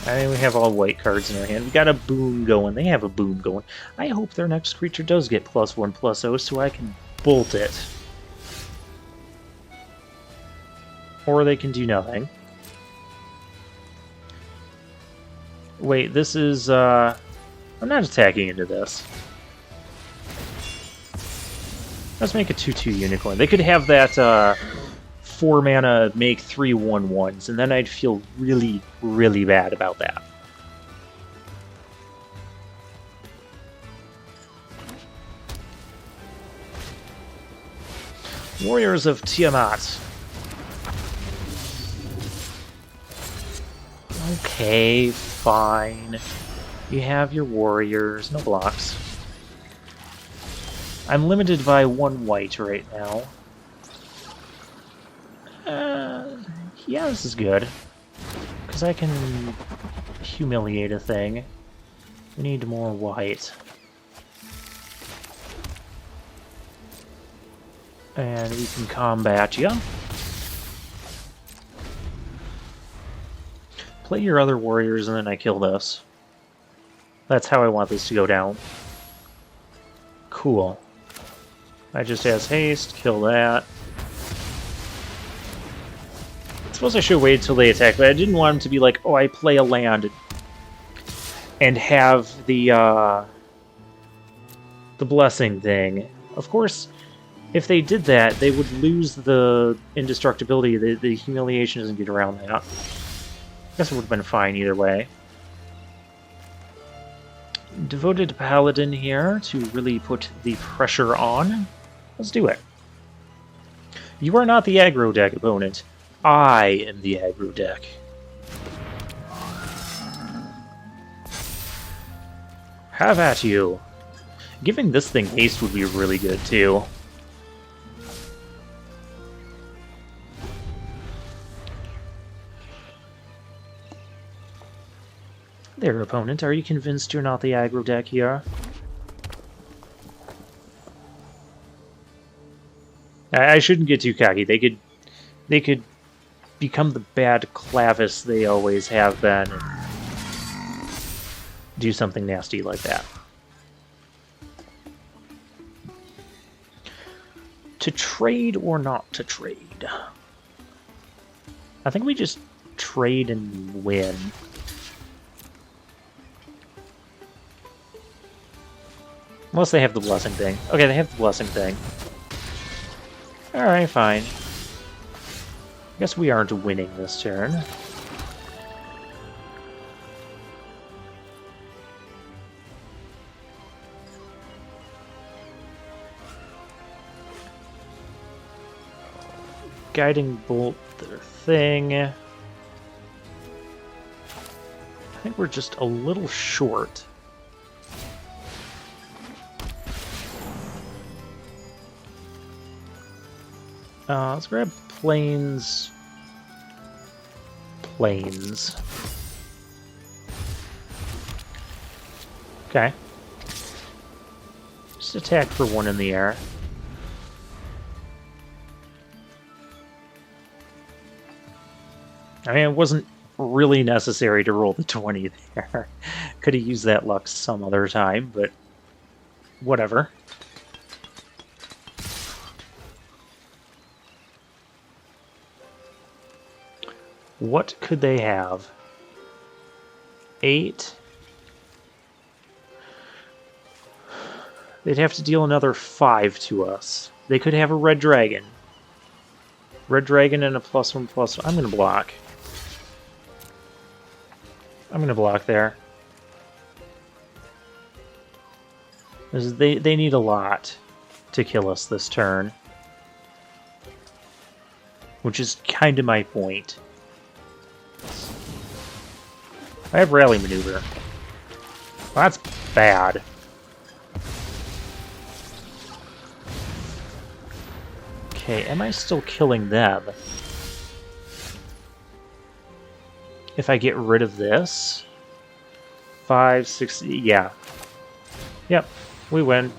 I mean, we have all white cards in our hand. We got a boom going. They have a boom going. I hope their next creature does get +1/+0 so I can bolt it. Or they can do nothing. Wait, this is, I'm not attacking into this. Let's make a 2/2 unicorn. They could have that, 4-mana make 3/1/1s, and then I'd feel really, really bad about that. Warriors of Tiamat. Okay, fine. You have your warriors, no blocks. I'm limited by 1 white right now. Yeah, this is good. Because I can humiliate a thing. We need more white. And we can combat you. Play your other warriors and then I kill this. That's how I want this to go down. Cool. I just has haste, kill that. I suppose I should wait till they attack, but I didn't want him to be like, oh, I play a land and have the blessing thing. Of course, if they did that, they would lose the indestructibility. The humiliation doesn't get around that. I guess it would have been fine either way. Devoted Paladin here to really put the pressure on. Let's do it. You are not the aggro deck opponent. I am the aggro deck. Have at you. Giving this thing haste would be really good too. There, opponent. Are you convinced you're not the aggro deck here? I shouldn't get too cocky. They could become the bad Clavis they always have been and do something nasty like that. To trade or not to trade? I think we just trade and win. Unless they have the blessing thing. Okay, they have the blessing thing. Alright, fine. I guess we aren't winning this turn. Guiding bolt their thing. I think we're just a little short. Let's grab planes. Planes. Okay. Just attack for 1 in the air. I mean, it wasn't really necessary to roll the 20 there. Could have used that luck some other time, but whatever. What could they have? 8. They'd have to deal another 5 to us. They could have a red dragon. Red dragon and a +1/+1. I'm going to block. I'm going to block there. They need a lot to kill us this turn. Which is kind of my point. I have rally maneuver. Well, that's bad. Okay, am I still killing them? If I get rid of this? 5, 6, yeah. Yep, we win.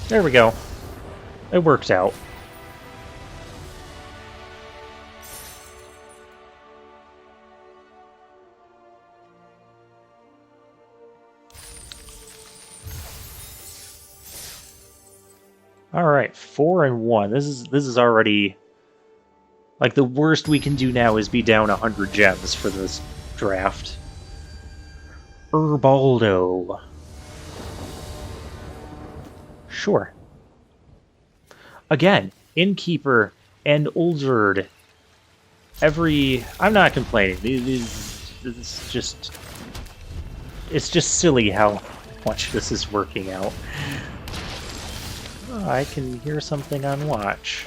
There we go. It worked out. All right, 4 and 1. This is already like the worst we can do now is be down 100 gems for this draft. Baldur. Sure. Again, Innkeeper and Uldred. I'm not complaining. These It's just... It's just silly how much this is working out. Oh, I can hear something on watch.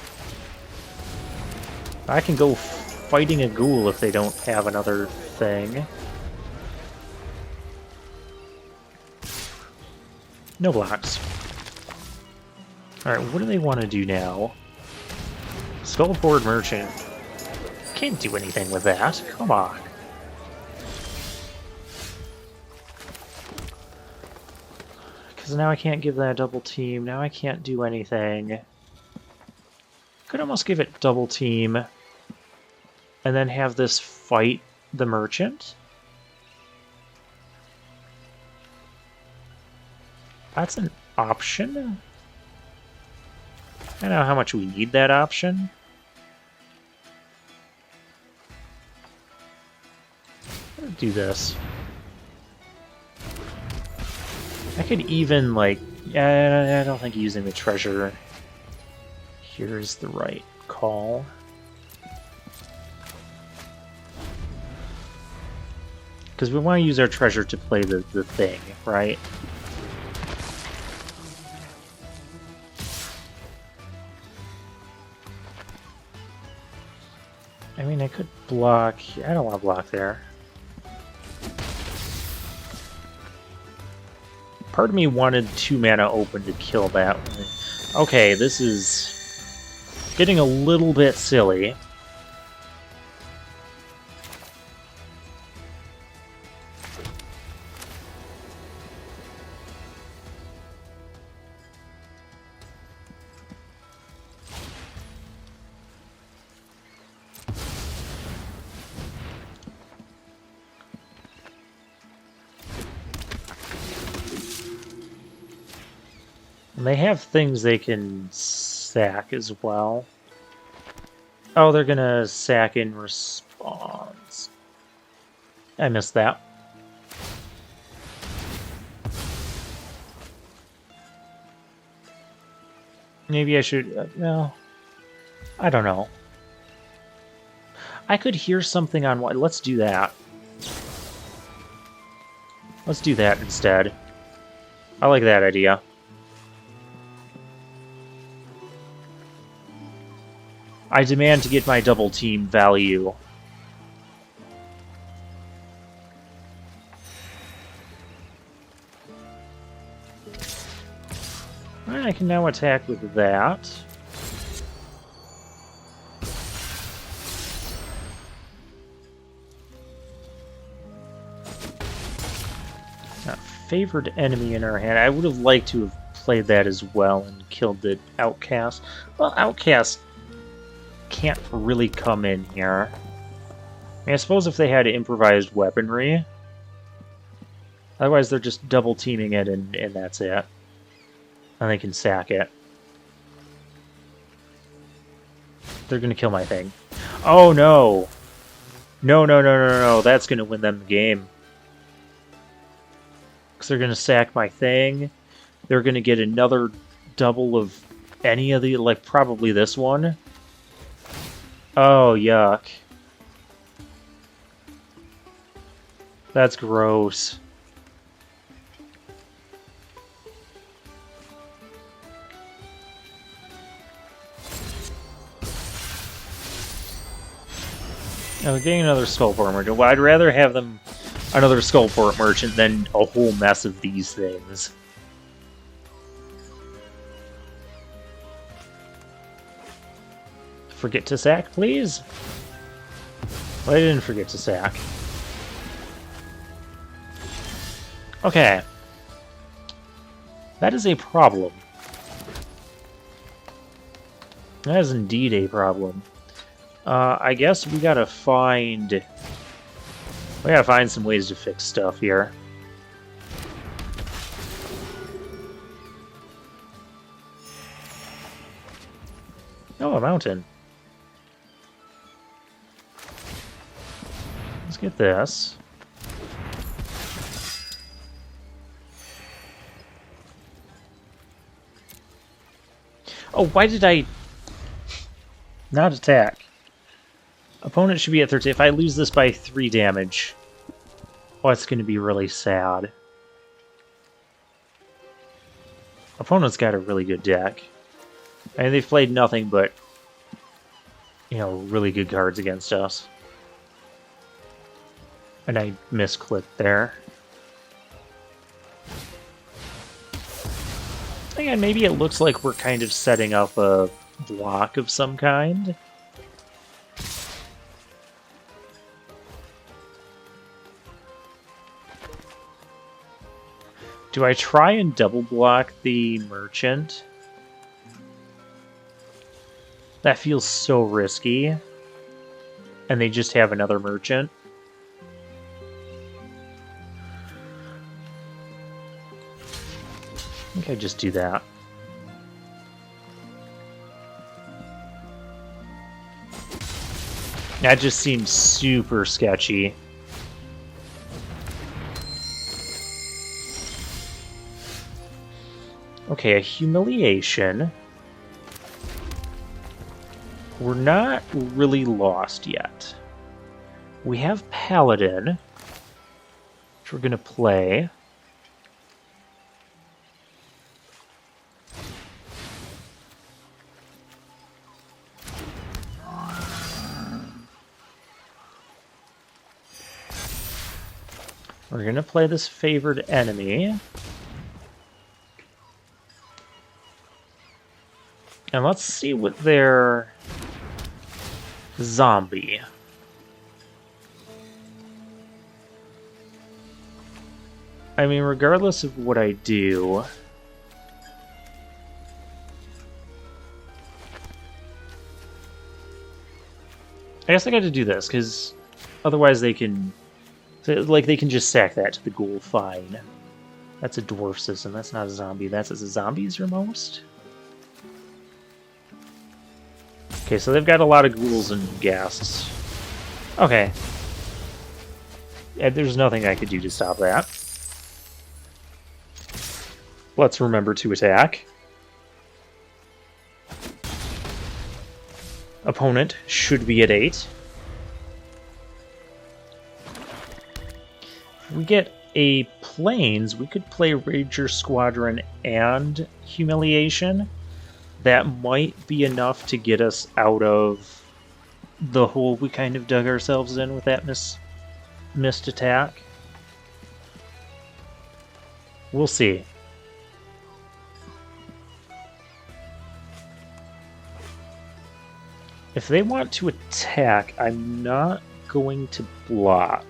I can go fighting a ghoul if they don't have another thing. No blocks. Alright, what do they want to do now? Skullport Merchant. Can't do anything with that. Come on. Because now I can't give that double team. Now I can't do anything. Could almost give it double team. And then have this fight the merchant. That's an option. I don't know how much we need that option. Let's do this. I could even, like... I don't think using the treasure here is the right call. Because we want to use our treasure to play the thing, right? I mean, I could block... I don't want to block there. Part of me wanted 2 mana open to kill that one. Okay, this is getting a little bit silly. And they have things they can sack as well. Oh, they're gonna sack in response. I missed that. Maybe I should... no. I don't know. I could hear something on what... Let's do that. Let's do that instead. I like that idea. I demand to get my double team value. I can now attack with that. Favored enemy in our hand. I would have liked to have played that as well and killed the outcast. Well, outcast can't really come in here. I mean, I suppose if they had improvised weaponry. Otherwise, they're just double teaming it and that's it. And they can sack it. They're gonna kill my thing. Oh no! No, no, no, no, no. That's gonna win them the game. Because they're gonna sack my thing. They're gonna get another double of any of the, like, probably this one. Oh, yuck. That's gross. Oh, getting another Skullport Merchant. Well, I'd rather have them another Skullport Merchant than a whole mess of these things. Forget to sack, please? Well, I didn't forget to sack. Okay. That is a problem. That is indeed a problem. I guess we gotta find... We gotta find some ways to fix stuff here. Oh, a mountain. Let's get this. Oh, why did I not attack? Opponent should be at 13. If I lose this by 3 damage, Oh, it's going to be really sad. Opponent's got a really good deck. I mean, they've played nothing but, you know, really good cards against us. And I misclicked there. Again, maybe it looks like we're kind of setting up a block of some kind. Do I try and double block the merchant? That feels so risky. And they just have another merchant. I think I just do that. That just seems super sketchy. Okay, a humiliation. We're not really lost yet. We have Paladin, which we're going to play. We're going to play this favored enemy. And let's see what their zombie. I mean, regardless of what I do, I guess I got to do this, because otherwise they can, like, they can just sack that to the ghoul. Fine. That's a dwarf system. That's not a zombie. That's as a zombie's your most. Okay, so they've got a lot of ghouls and ghasts. Okay. There's nothing I could do to stop that. Let's remember to attack. Opponent should be at 8. If we get a Plains, we could play Ranger Squadron and Humiliation. That might be enough to get us out of the hole we kind of dug ourselves in with that missed attack. We'll see. If they want to attack, I'm not going to block.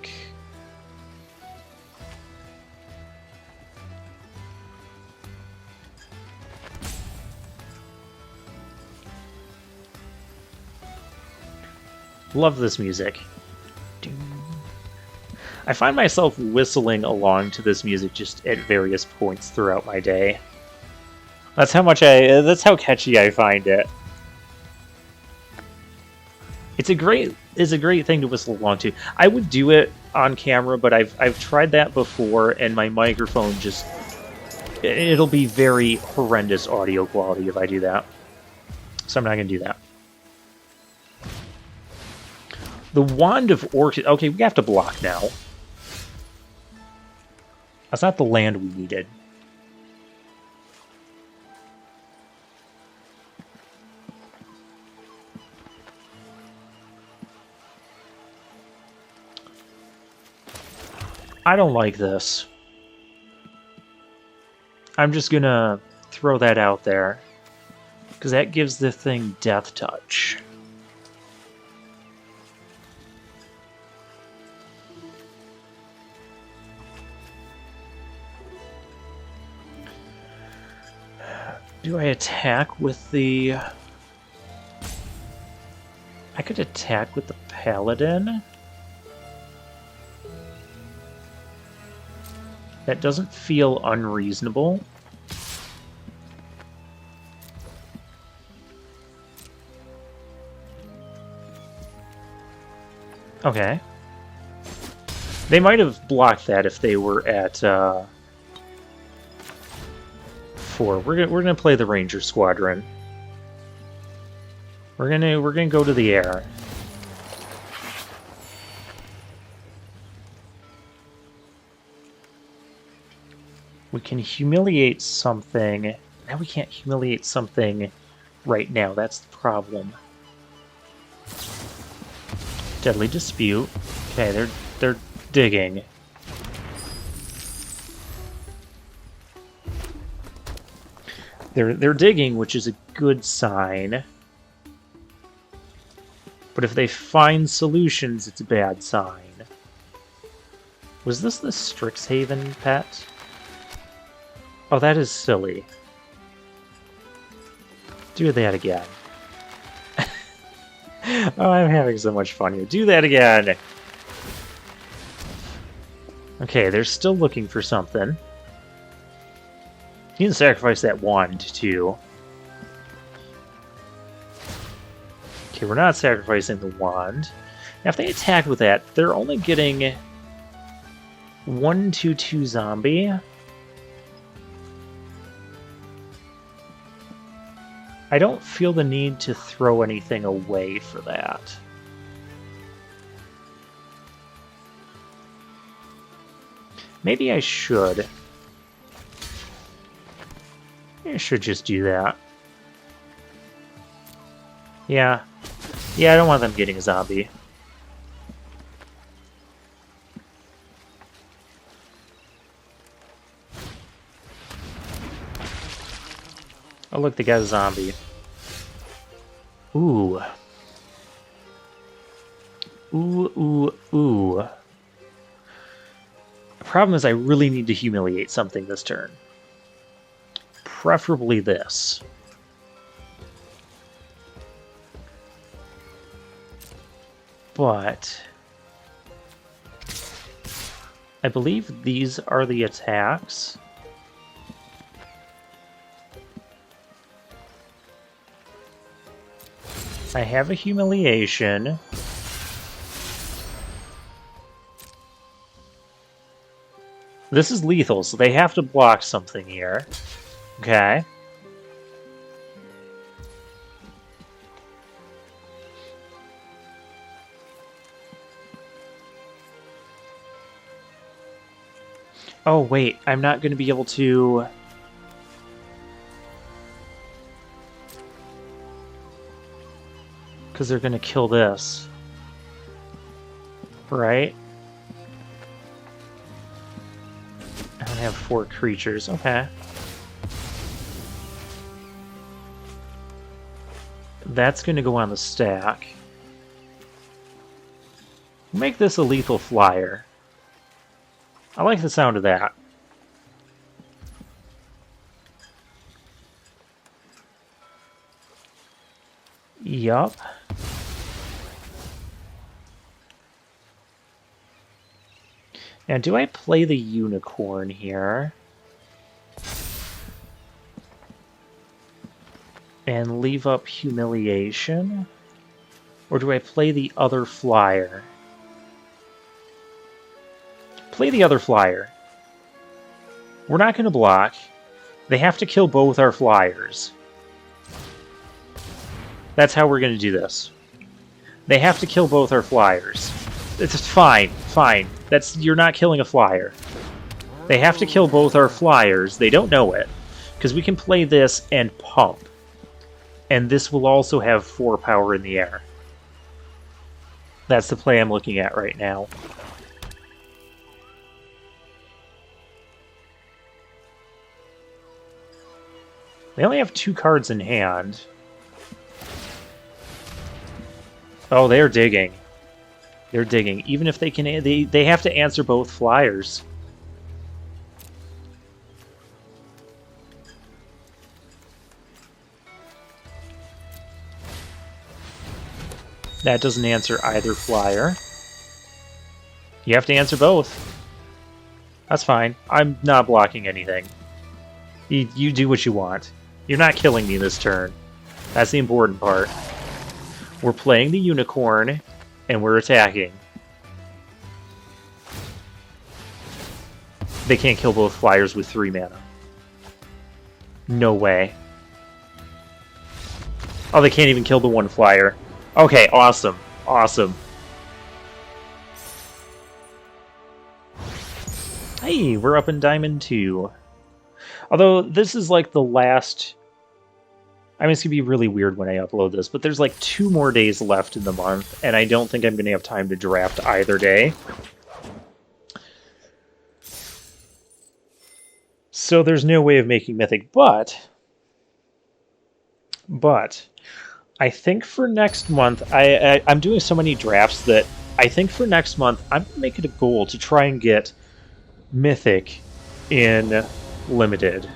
Love this music. I find myself whistling along to this music just at various points throughout my day. That's how catchy I find it. It's a great thing to whistle along to. I would do it on camera, but I've tried that before, and my microphone just, it'll be very horrendous audio quality if I do that. So I'm not going to do that. The Wand of Orchid. Okay, we have to block now. That's not the land we needed. I don't like this. I'm just gonna throw that out there, because that gives the thing Death Touch. Do I attack with the... I could attack with the Paladin. That doesn't feel unreasonable. Okay. They might have blocked that if they were at 4. We're gonna play the Ranger Squadron. We're gonna go to the air. We can humiliate something. Now we can't humiliate something right now. That's the problem. Deadly Dispute. Okay, they're digging. They're digging, which is a good sign. But if they find solutions, it's a bad sign. Was this the Strixhaven pet? Oh, that is silly. Do that again. Oh, I'm having so much fun here. Do that again! Okay, they're still looking for something. You can sacrifice that wand, too. Okay, we're not sacrificing the wand. Now, if they attack with that, they're only getting 1/2/2 zombie. I don't feel the need to throw anything away for that. Maybe I should. I should just do that. Yeah. Yeah, I don't want them getting a zombie. Oh, look, they got a zombie. Ooh. Ooh, ooh, ooh. The problem is I really need to humiliate something this turn. Preferably this. But I believe these are the attacks. I have a humiliation. This is lethal, so they have to block something here. Okay. Oh, wait, I'm not going to be able to... Because they're going to kill this. Right? I don't have 4 creatures. Okay. That's going to go on the stack. Make this a lethal flyer. I like the sound of that. Yup. Now, do I play the unicorn here? And leave up humiliation? Or do I play the other flyer? Play the other flyer. We're not going to block. They have to kill both our flyers. That's how we're going to do this. They have to kill both our flyers. It's fine, fine. You're not killing a flyer. They have to kill both our flyers. They don't know it. Because we can play this and pump. And this will also have 4 power in the air. That's the play I'm looking at right now. They only have 2 cards in hand. Oh, they're digging. They're digging. Even if they can... They have to answer both flyers. That doesn't answer either flyer. You have to answer both. That's fine. I'm not blocking anything. You do what you want. You're not killing me this turn. That's the important part. We're playing the unicorn, and we're attacking. They can't kill both flyers with 3 mana. No way. Oh, they can't even kill the 1 flyer. Okay, awesome. Awesome. Hey, we're up in Diamond 2. Although this is like the last... I mean, it's going to be really weird when I upload this, but there's like 2 more days left in the month, and I don't think I'm going to have time to draft either day. So there's no way of making Mythic, but I think for next month, I'm doing so many drafts that I think for next month, I'm going to make it a goal to try and get Mythic in Limited.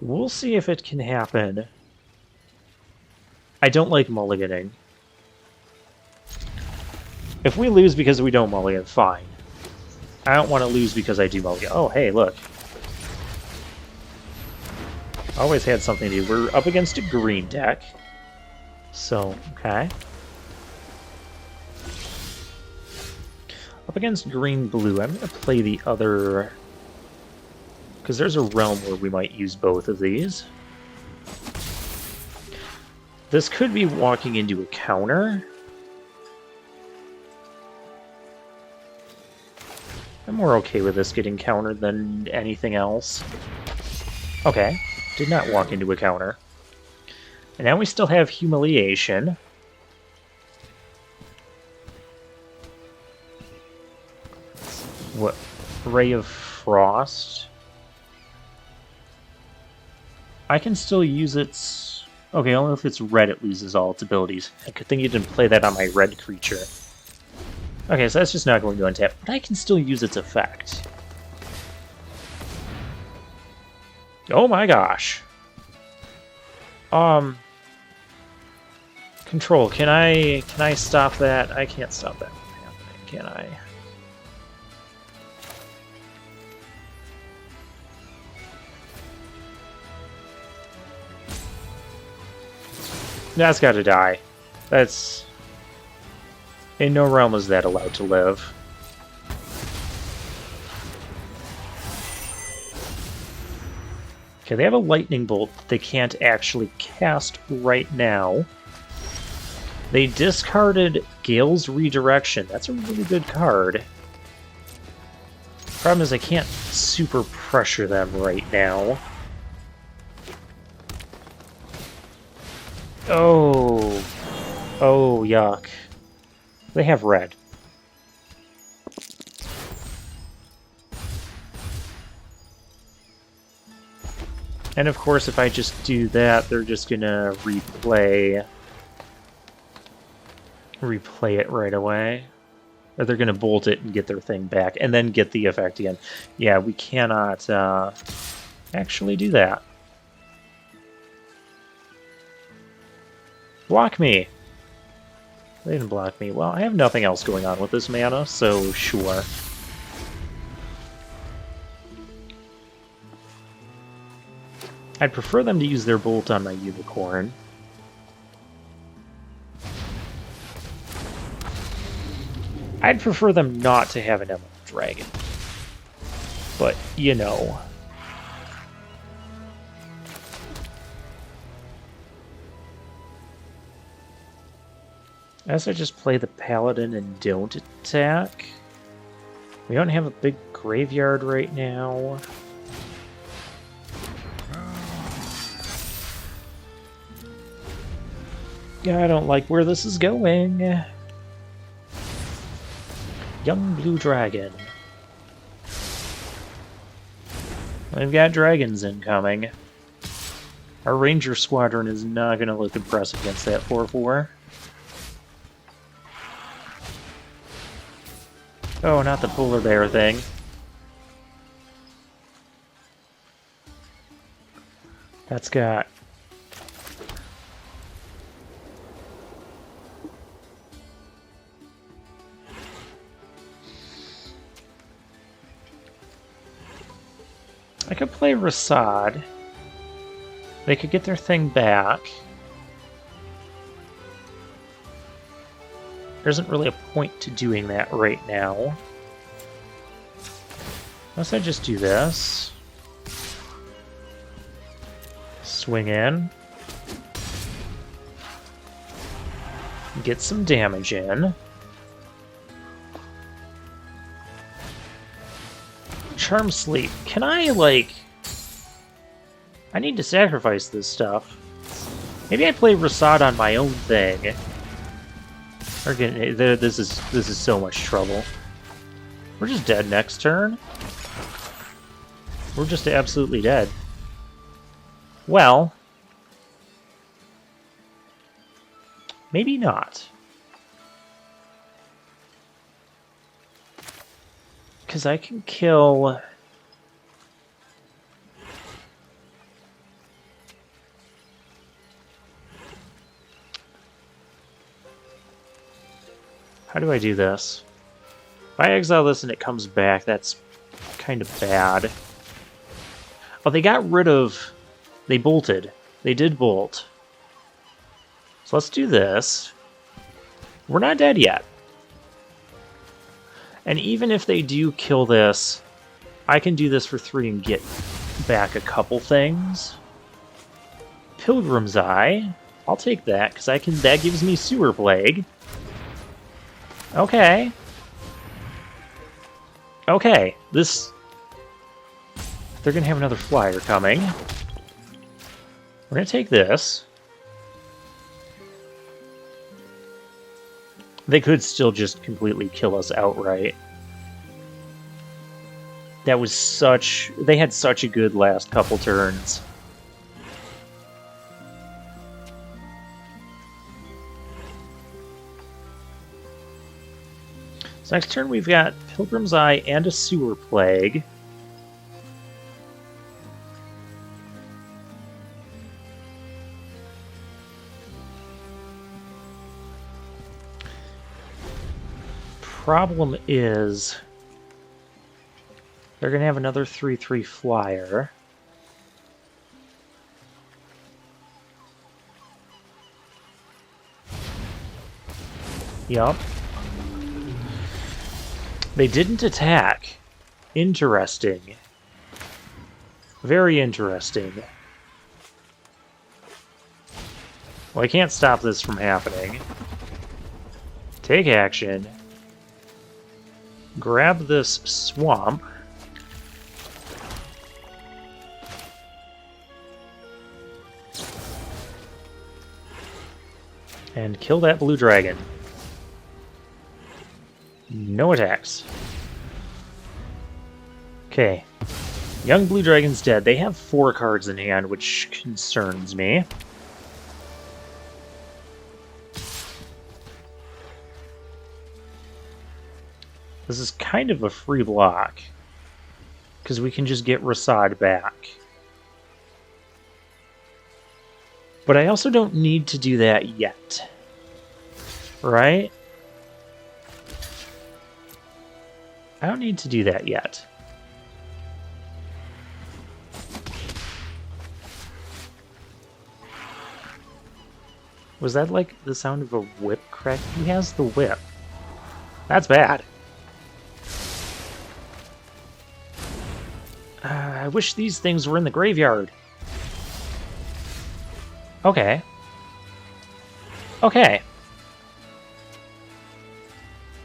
We'll see if it can happen. I don't like mulliganing. If we lose because we don't mulligan, fine. I don't want to lose because I do mulligan. Oh, hey, look. Always had something to do. We're up against a green deck. So, okay. Up against green-blue, I'm going to play the other... Because there's a realm where we might use both of these. This could be walking into a counter. I'm more okay with this getting countered than anything else. Okay, did not walk into a counter. And now we still have Humiliation. What? Ray of Frost? I can still use its... Okay, only if it's red it loses all its abilities. I could think you didn't play that on my red creature. Okay, so that's just not going to untap, but I can still use its effect. Oh my gosh. Control, can I stop that? I can't stop that from happening, can I? That's gotta die. That's... In no realm is that allowed to live. Okay, they have a lightning bolt that they can't actually cast right now. They discarded Gale's Redirection. That's a really good card. Problem is I can't super pressure them right now. Oh. Oh, yuck. They have red. And of course, if I just do that, they're just gonna replay it right away. Or they're gonna bolt it and get their thing back, and then get the effect again. Yeah, we cannot actually do that. Block me! They didn't block me. Well, I have nothing else going on with this mana, so sure. I'd prefer them to use their bolt on my unicorn. I'd prefer them not to have an Emerald Dragon. But, you know. As I just play the Paladin and don't attack. We don't have a big graveyard right now. Yeah, I don't like where this is going. Young Blue Dragon. We've got dragons incoming. Our Ranger Squadron is not going to look impressive against that 4/4. Oh, not the polar bear thing. That's got... I could play Rasad. They could get their thing back. There isn't really a point to doing that right now. Unless I just do this. Swing in. Get some damage in. Charm Sleep. Can I, like... I need to sacrifice this stuff. Maybe I play Rasad on my own thing. This is so much trouble. We're just dead next turn. We're just absolutely dead. Well, maybe not. Because I can kill... How do I do this? If I exile this and it comes back, that's kind of bad. Oh, they got rid of... They bolted. They did bolt. So let's do this. We're not dead yet. And even if they do kill this, I can do this for 3 and get back a couple things. Pilgrim's Eye. I'll take that, because that gives me Sewer Plague. Okay. Okay, this... They're going to have another flyer coming. We're going to take this. They could still just completely kill us outright. That was such... They had such a good last couple turns. So next turn we've got Pilgrim's Eye and a Sewer Plague. Problem is, they're going to have another 3/3 flyer. Yup. They didn't attack. Interesting. Very interesting. Well, I can't stop this from happening. Take action. Grab this swamp. And kill that blue dragon. No attacks. Okay. Young blue dragon's dead. They have 4 cards in hand, which concerns me. This is kind of a free block, because we can just get Rasad back. But I also don't need to do that yet. Right? I don't need to do that yet. Was that like the sound of a whip crack? Who has the whip? That's bad. I wish these things were in the graveyard. Okay. Okay.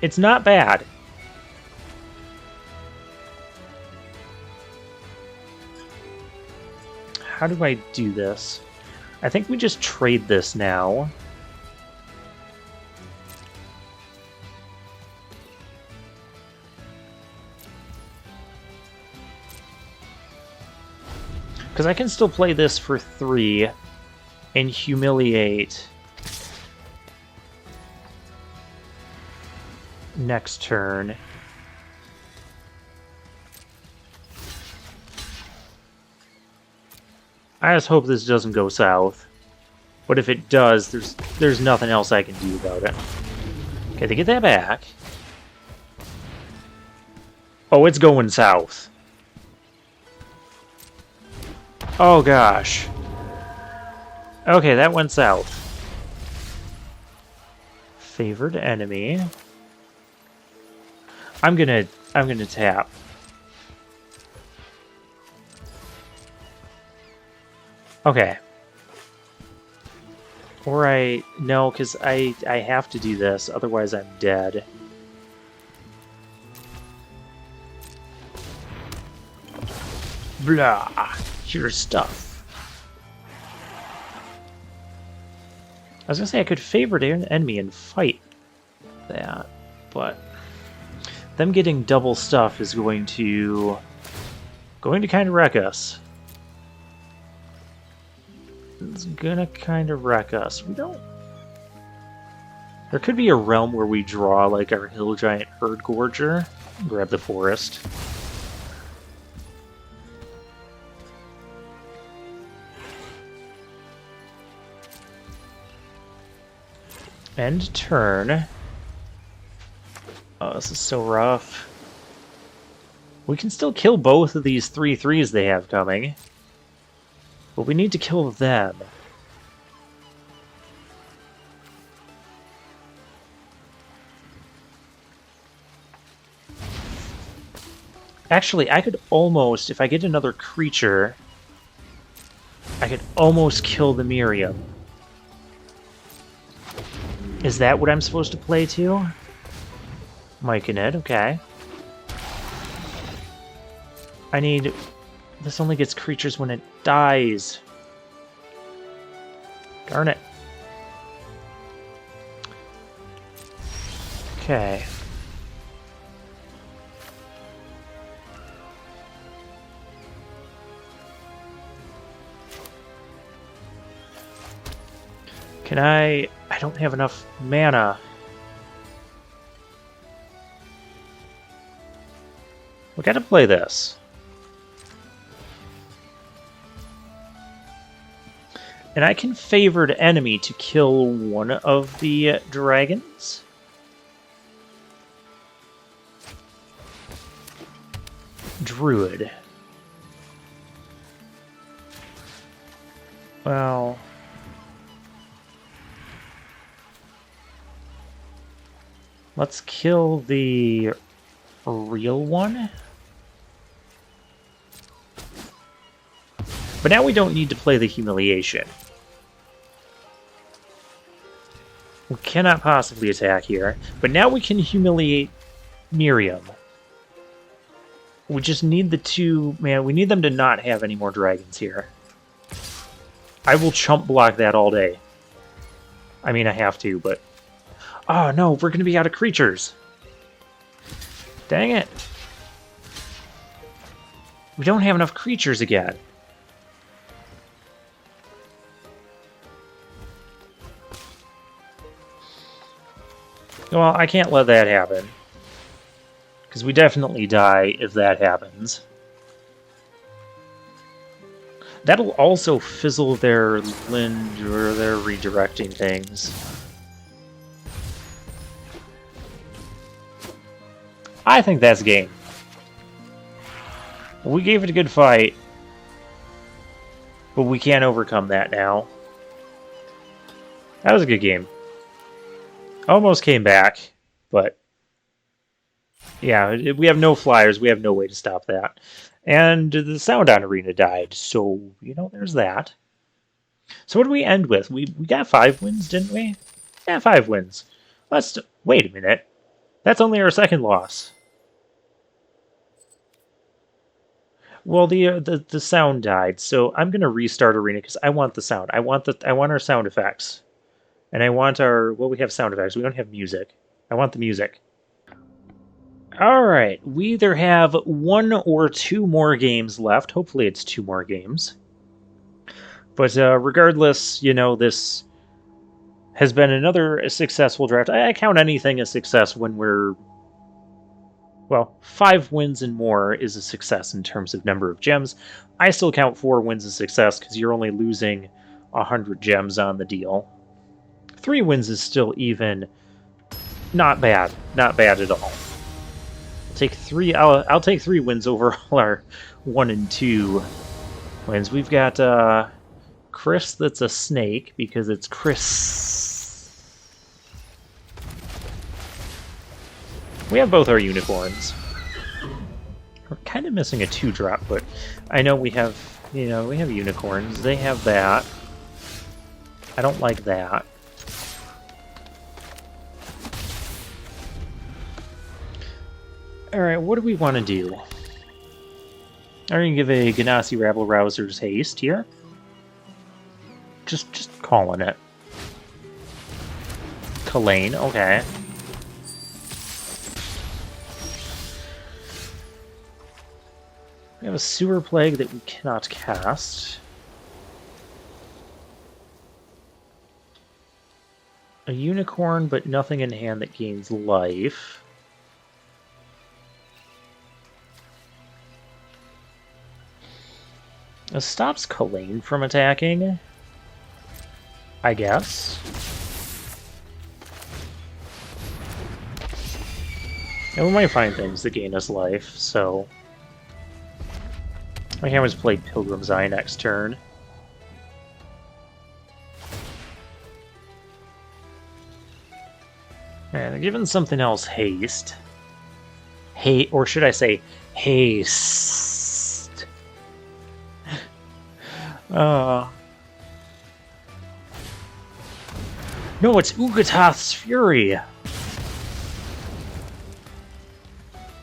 It's not bad. How do I do this? I think we just trade this now. Because I can still play this for 3 and humiliate next turn. I just hope this doesn't go south. But if it does, there's nothing else I can do about it. Okay, they get that back. Oh, it's going south. Oh gosh. Okay, that went south. Favored enemy. I'm gonna tap. Okay. Or no, because I have to do this, otherwise I'm dead. Blah. Your stuff. I was gonna say I could favorite an enemy and fight that, but them getting double stuff is going to kind of wreck us. It's gonna kind of wreck us. We don't. There could be a realm where we draw like our hill giant herd gorger, grab the forest. End turn. Oh, this is so rough. We can still kill both of these 3/3s they have coming. But we need to kill them. Actually, I could almost, if I get another creature, I could almost kill the Miriam. Is that what I'm supposed to play to? Mike and Ed, okay. I need... This only gets creatures when it dies. Darn it. Okay. Can I don't have enough mana. We gotta play this. And I can favor an enemy to kill one of the dragons. Druid. Well... Let's kill the real one. But now we don't need to play the humiliation. We cannot possibly attack here. But now we can humiliate Miriam. We just need the two... Man, we need them to not have any more dragons here. I will chump block that all day. I mean, I have to, but... Oh no, we're going to be out of creatures. Dang it. We don't have enough creatures again. Well, I can't let that happen. Because we definitely die if that happens. That'll also fizzle their Lind or their redirecting things. I think that's game. We gave it a good fight. But we can't overcome that now. That was a good game. Almost came back, but... Yeah, we have no flyers. We have no way to stop that. And the Sound On Arena died, so, you know, there's that. So what do we end with? We got 5 wins, didn't we? Yeah, 5 wins. Let's... Wait a minute. That's only our second loss. Well, the sound died, so I'm gonna restart Arena because I want the sound. I want our sound effects, and I want our... Well, we have sound effects. We don't have music. I want the music. All right, we either have 1 or 2 more games left. Hopefully, it's 2 more games. But regardless, you know, this has been another successful draft. I count anything a success when we're... Well, 5 wins and more is a success in terms of number of gems. I still count 4 wins as success because you're only losing 100 gems on the deal. 3 wins is still even not bad. Not bad at all. I'll take 3 wins over all our 1 and 2 wins. We've got Chris that's a snake because it's Chris. We have both our unicorns. We're kind of missing a 2-drop, but I know we have, you know, we have unicorns. They have that. I don't like that. Alright, what do we want to do? I'm going to give a Ganassi Rabble-Rouser's haste here. Just calling it. Kalain, okay. We have a Sewer Plague that we cannot cast. A Unicorn, but nothing in hand that gains life. This stops Kalain from attacking, I guess. And we might find things that gain us life, so... I can always play Pilgrim's Eye next turn. And they're giving something else haste. Or should I say, haste. No, it's Ugatath's Fury.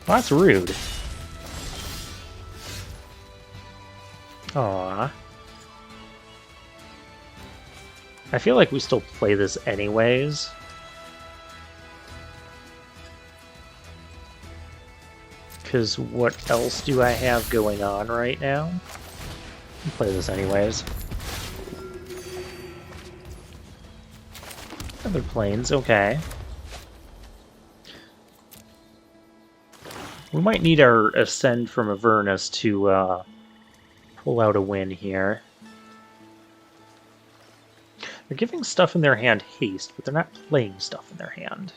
Well, that's rude. Aww. I feel like we still play this anyways. Because what else do I have going on right now? I'll play this anyways. Other planes, okay. We might need our Ascend from Avernus to pull out a win here. They're giving stuff in their hand haste, but they're not playing stuff in their hand.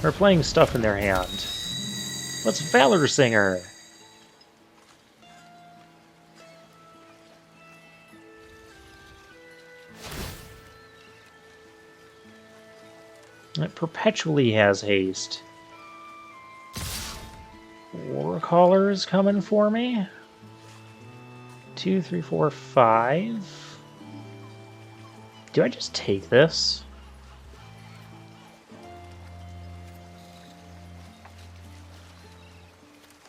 They're playing stuff in their hand. What's Valor Singer? It perpetually has haste. Warcaller is coming for me. 2, 3, 4, 5. Do I just take this?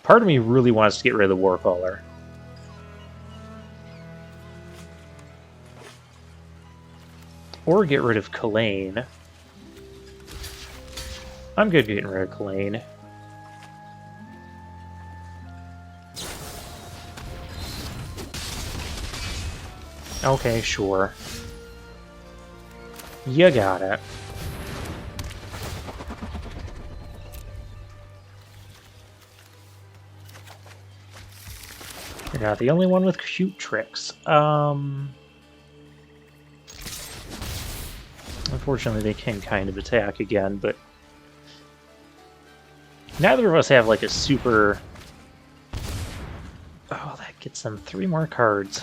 Part of me really wants to get rid of the Warcaller. Or get rid of Kalain. I'm good getting rid of Kalain. Okay, sure. You got it. You're not the only one with cute tricks. Unfortunately, they can kind of attack again, but neither of us have like a super... Oh, that gets them 3 more cards.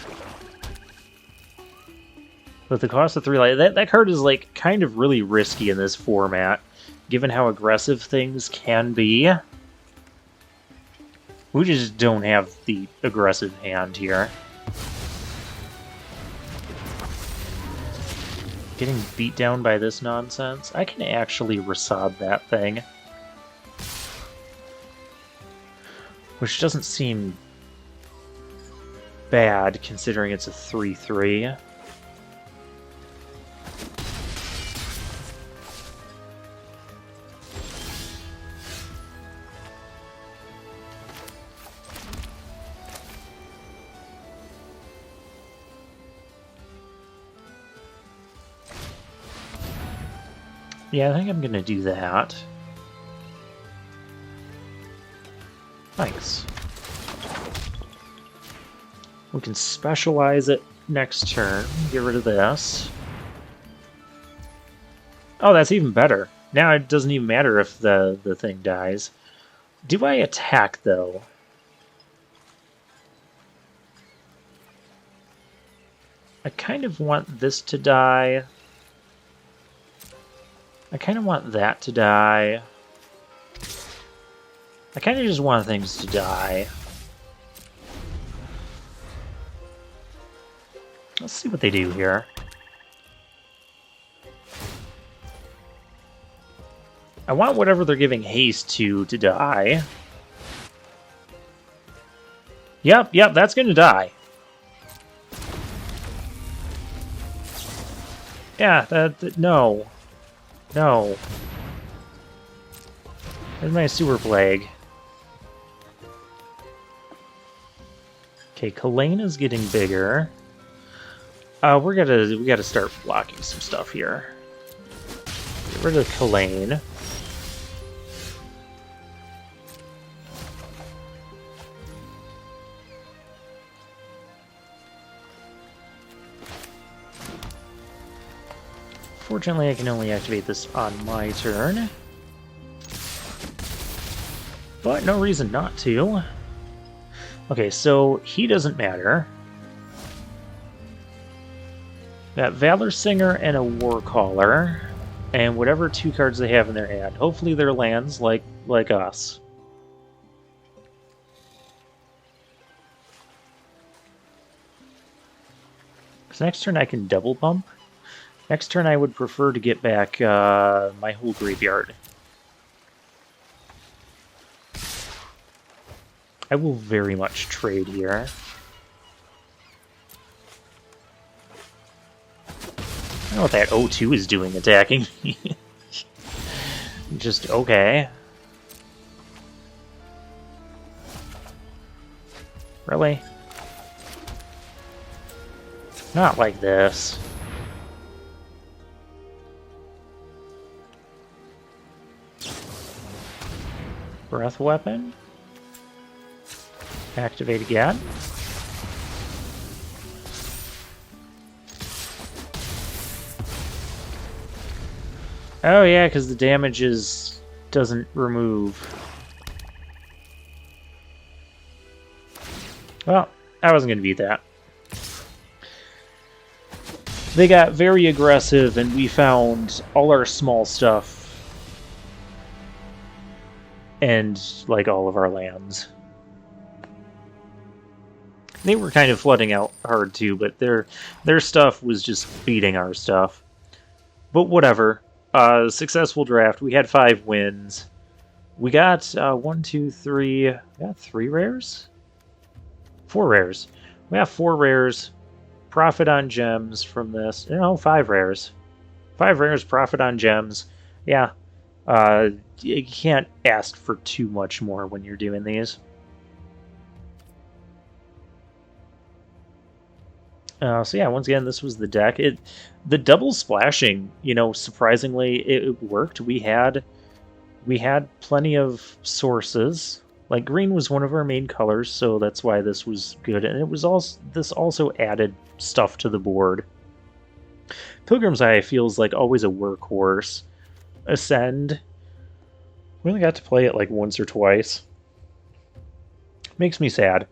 With the cost of 3 life, that card is like kind of really risky in this format, given how aggressive things can be. We just don't have the aggressive hand here. Getting beat down by this nonsense? I can actually Rasad that thing. Which doesn't seem bad, considering it's a 3/3. Yeah, I think I'm gonna do that. Thanks. We can specialize it next turn. Get rid of this. Oh, that's even better. Now it doesn't even matter if the thing dies. Do I attack, though? I kind of want this to die. I kind of want that to die. I kind of just want things to die. Let's see what they do here. I want whatever they're giving haste to die. Yep, that's going to die. Yeah, no. No. There's my sewer plague. Okay, Kalena's getting bigger. We gotta start blocking some stuff here. Get rid of Kalane. Fortunately, I can only activate this on my turn. But no reason not to. Okay, so he doesn't matter. Got Valor Singer and a War Caller. And whatever 2 cards they have in their hand. Hopefully they're lands like us. Because next turn I can double bump. Next turn I would prefer to get back my whole graveyard. I will very much trade here. I don't know what that O2 is doing attacking me. Just okay. Really? Not like this. Breath weapon. Activate again. Oh yeah, because the damage doesn't remove. Well, I wasn't going to beat that. They got very aggressive, and we found all our small stuff. And, like, all of our lands. They were kind of flooding out hard, too, but their stuff was just beating our stuff. But whatever. Successful draft. We had 5 wins. We got 1, 2, 3... We got 3 rares? 4 rares. We have 4 rares. Profit on gems from this. No, 5 rares. 5 rares, profit on gems. Yeah. You can't ask for too much more when you're doing these. So yeah, once again, this was the deck. The double splashing, you know, surprisingly, it worked. We had plenty of sources. Like green was one of our main colors, so that's why this was good. And this also added stuff to the board. Pilgrim's Eye feels like always a workhorse. Ascend. We only got to play it like once or twice. Makes me sad.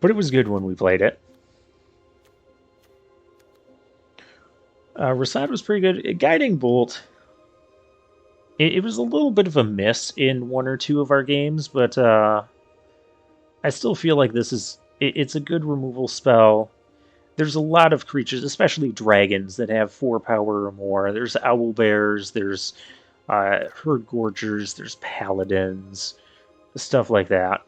But it was good when we played it. Rasad was pretty good. Guiding Bolt. It was a little bit of a miss in 1 or 2 of our games, but I still feel like it's a good removal spell. There's a lot of creatures, especially dragons, that have 4 power or more. There's owlbears, there's herd gorgers, there's paladins, stuff like that.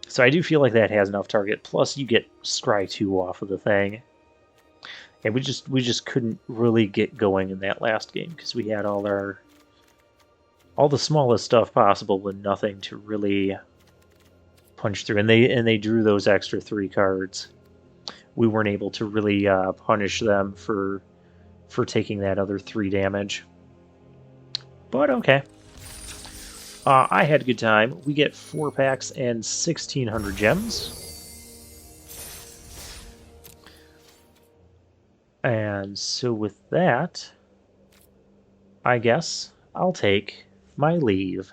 So I do feel like that has enough target. Plus, you get Scry 2 off of the thing. And we just couldn't really get going in that last game because we had all the smallest stuff possible and nothing to really punch through. And they drew those extra 3 cards. We weren't able to really punish them for taking that other 3 damage. But okay. I had a good time. We get 4 packs and 1,600 gems. And so with that, I guess I'll take my leave.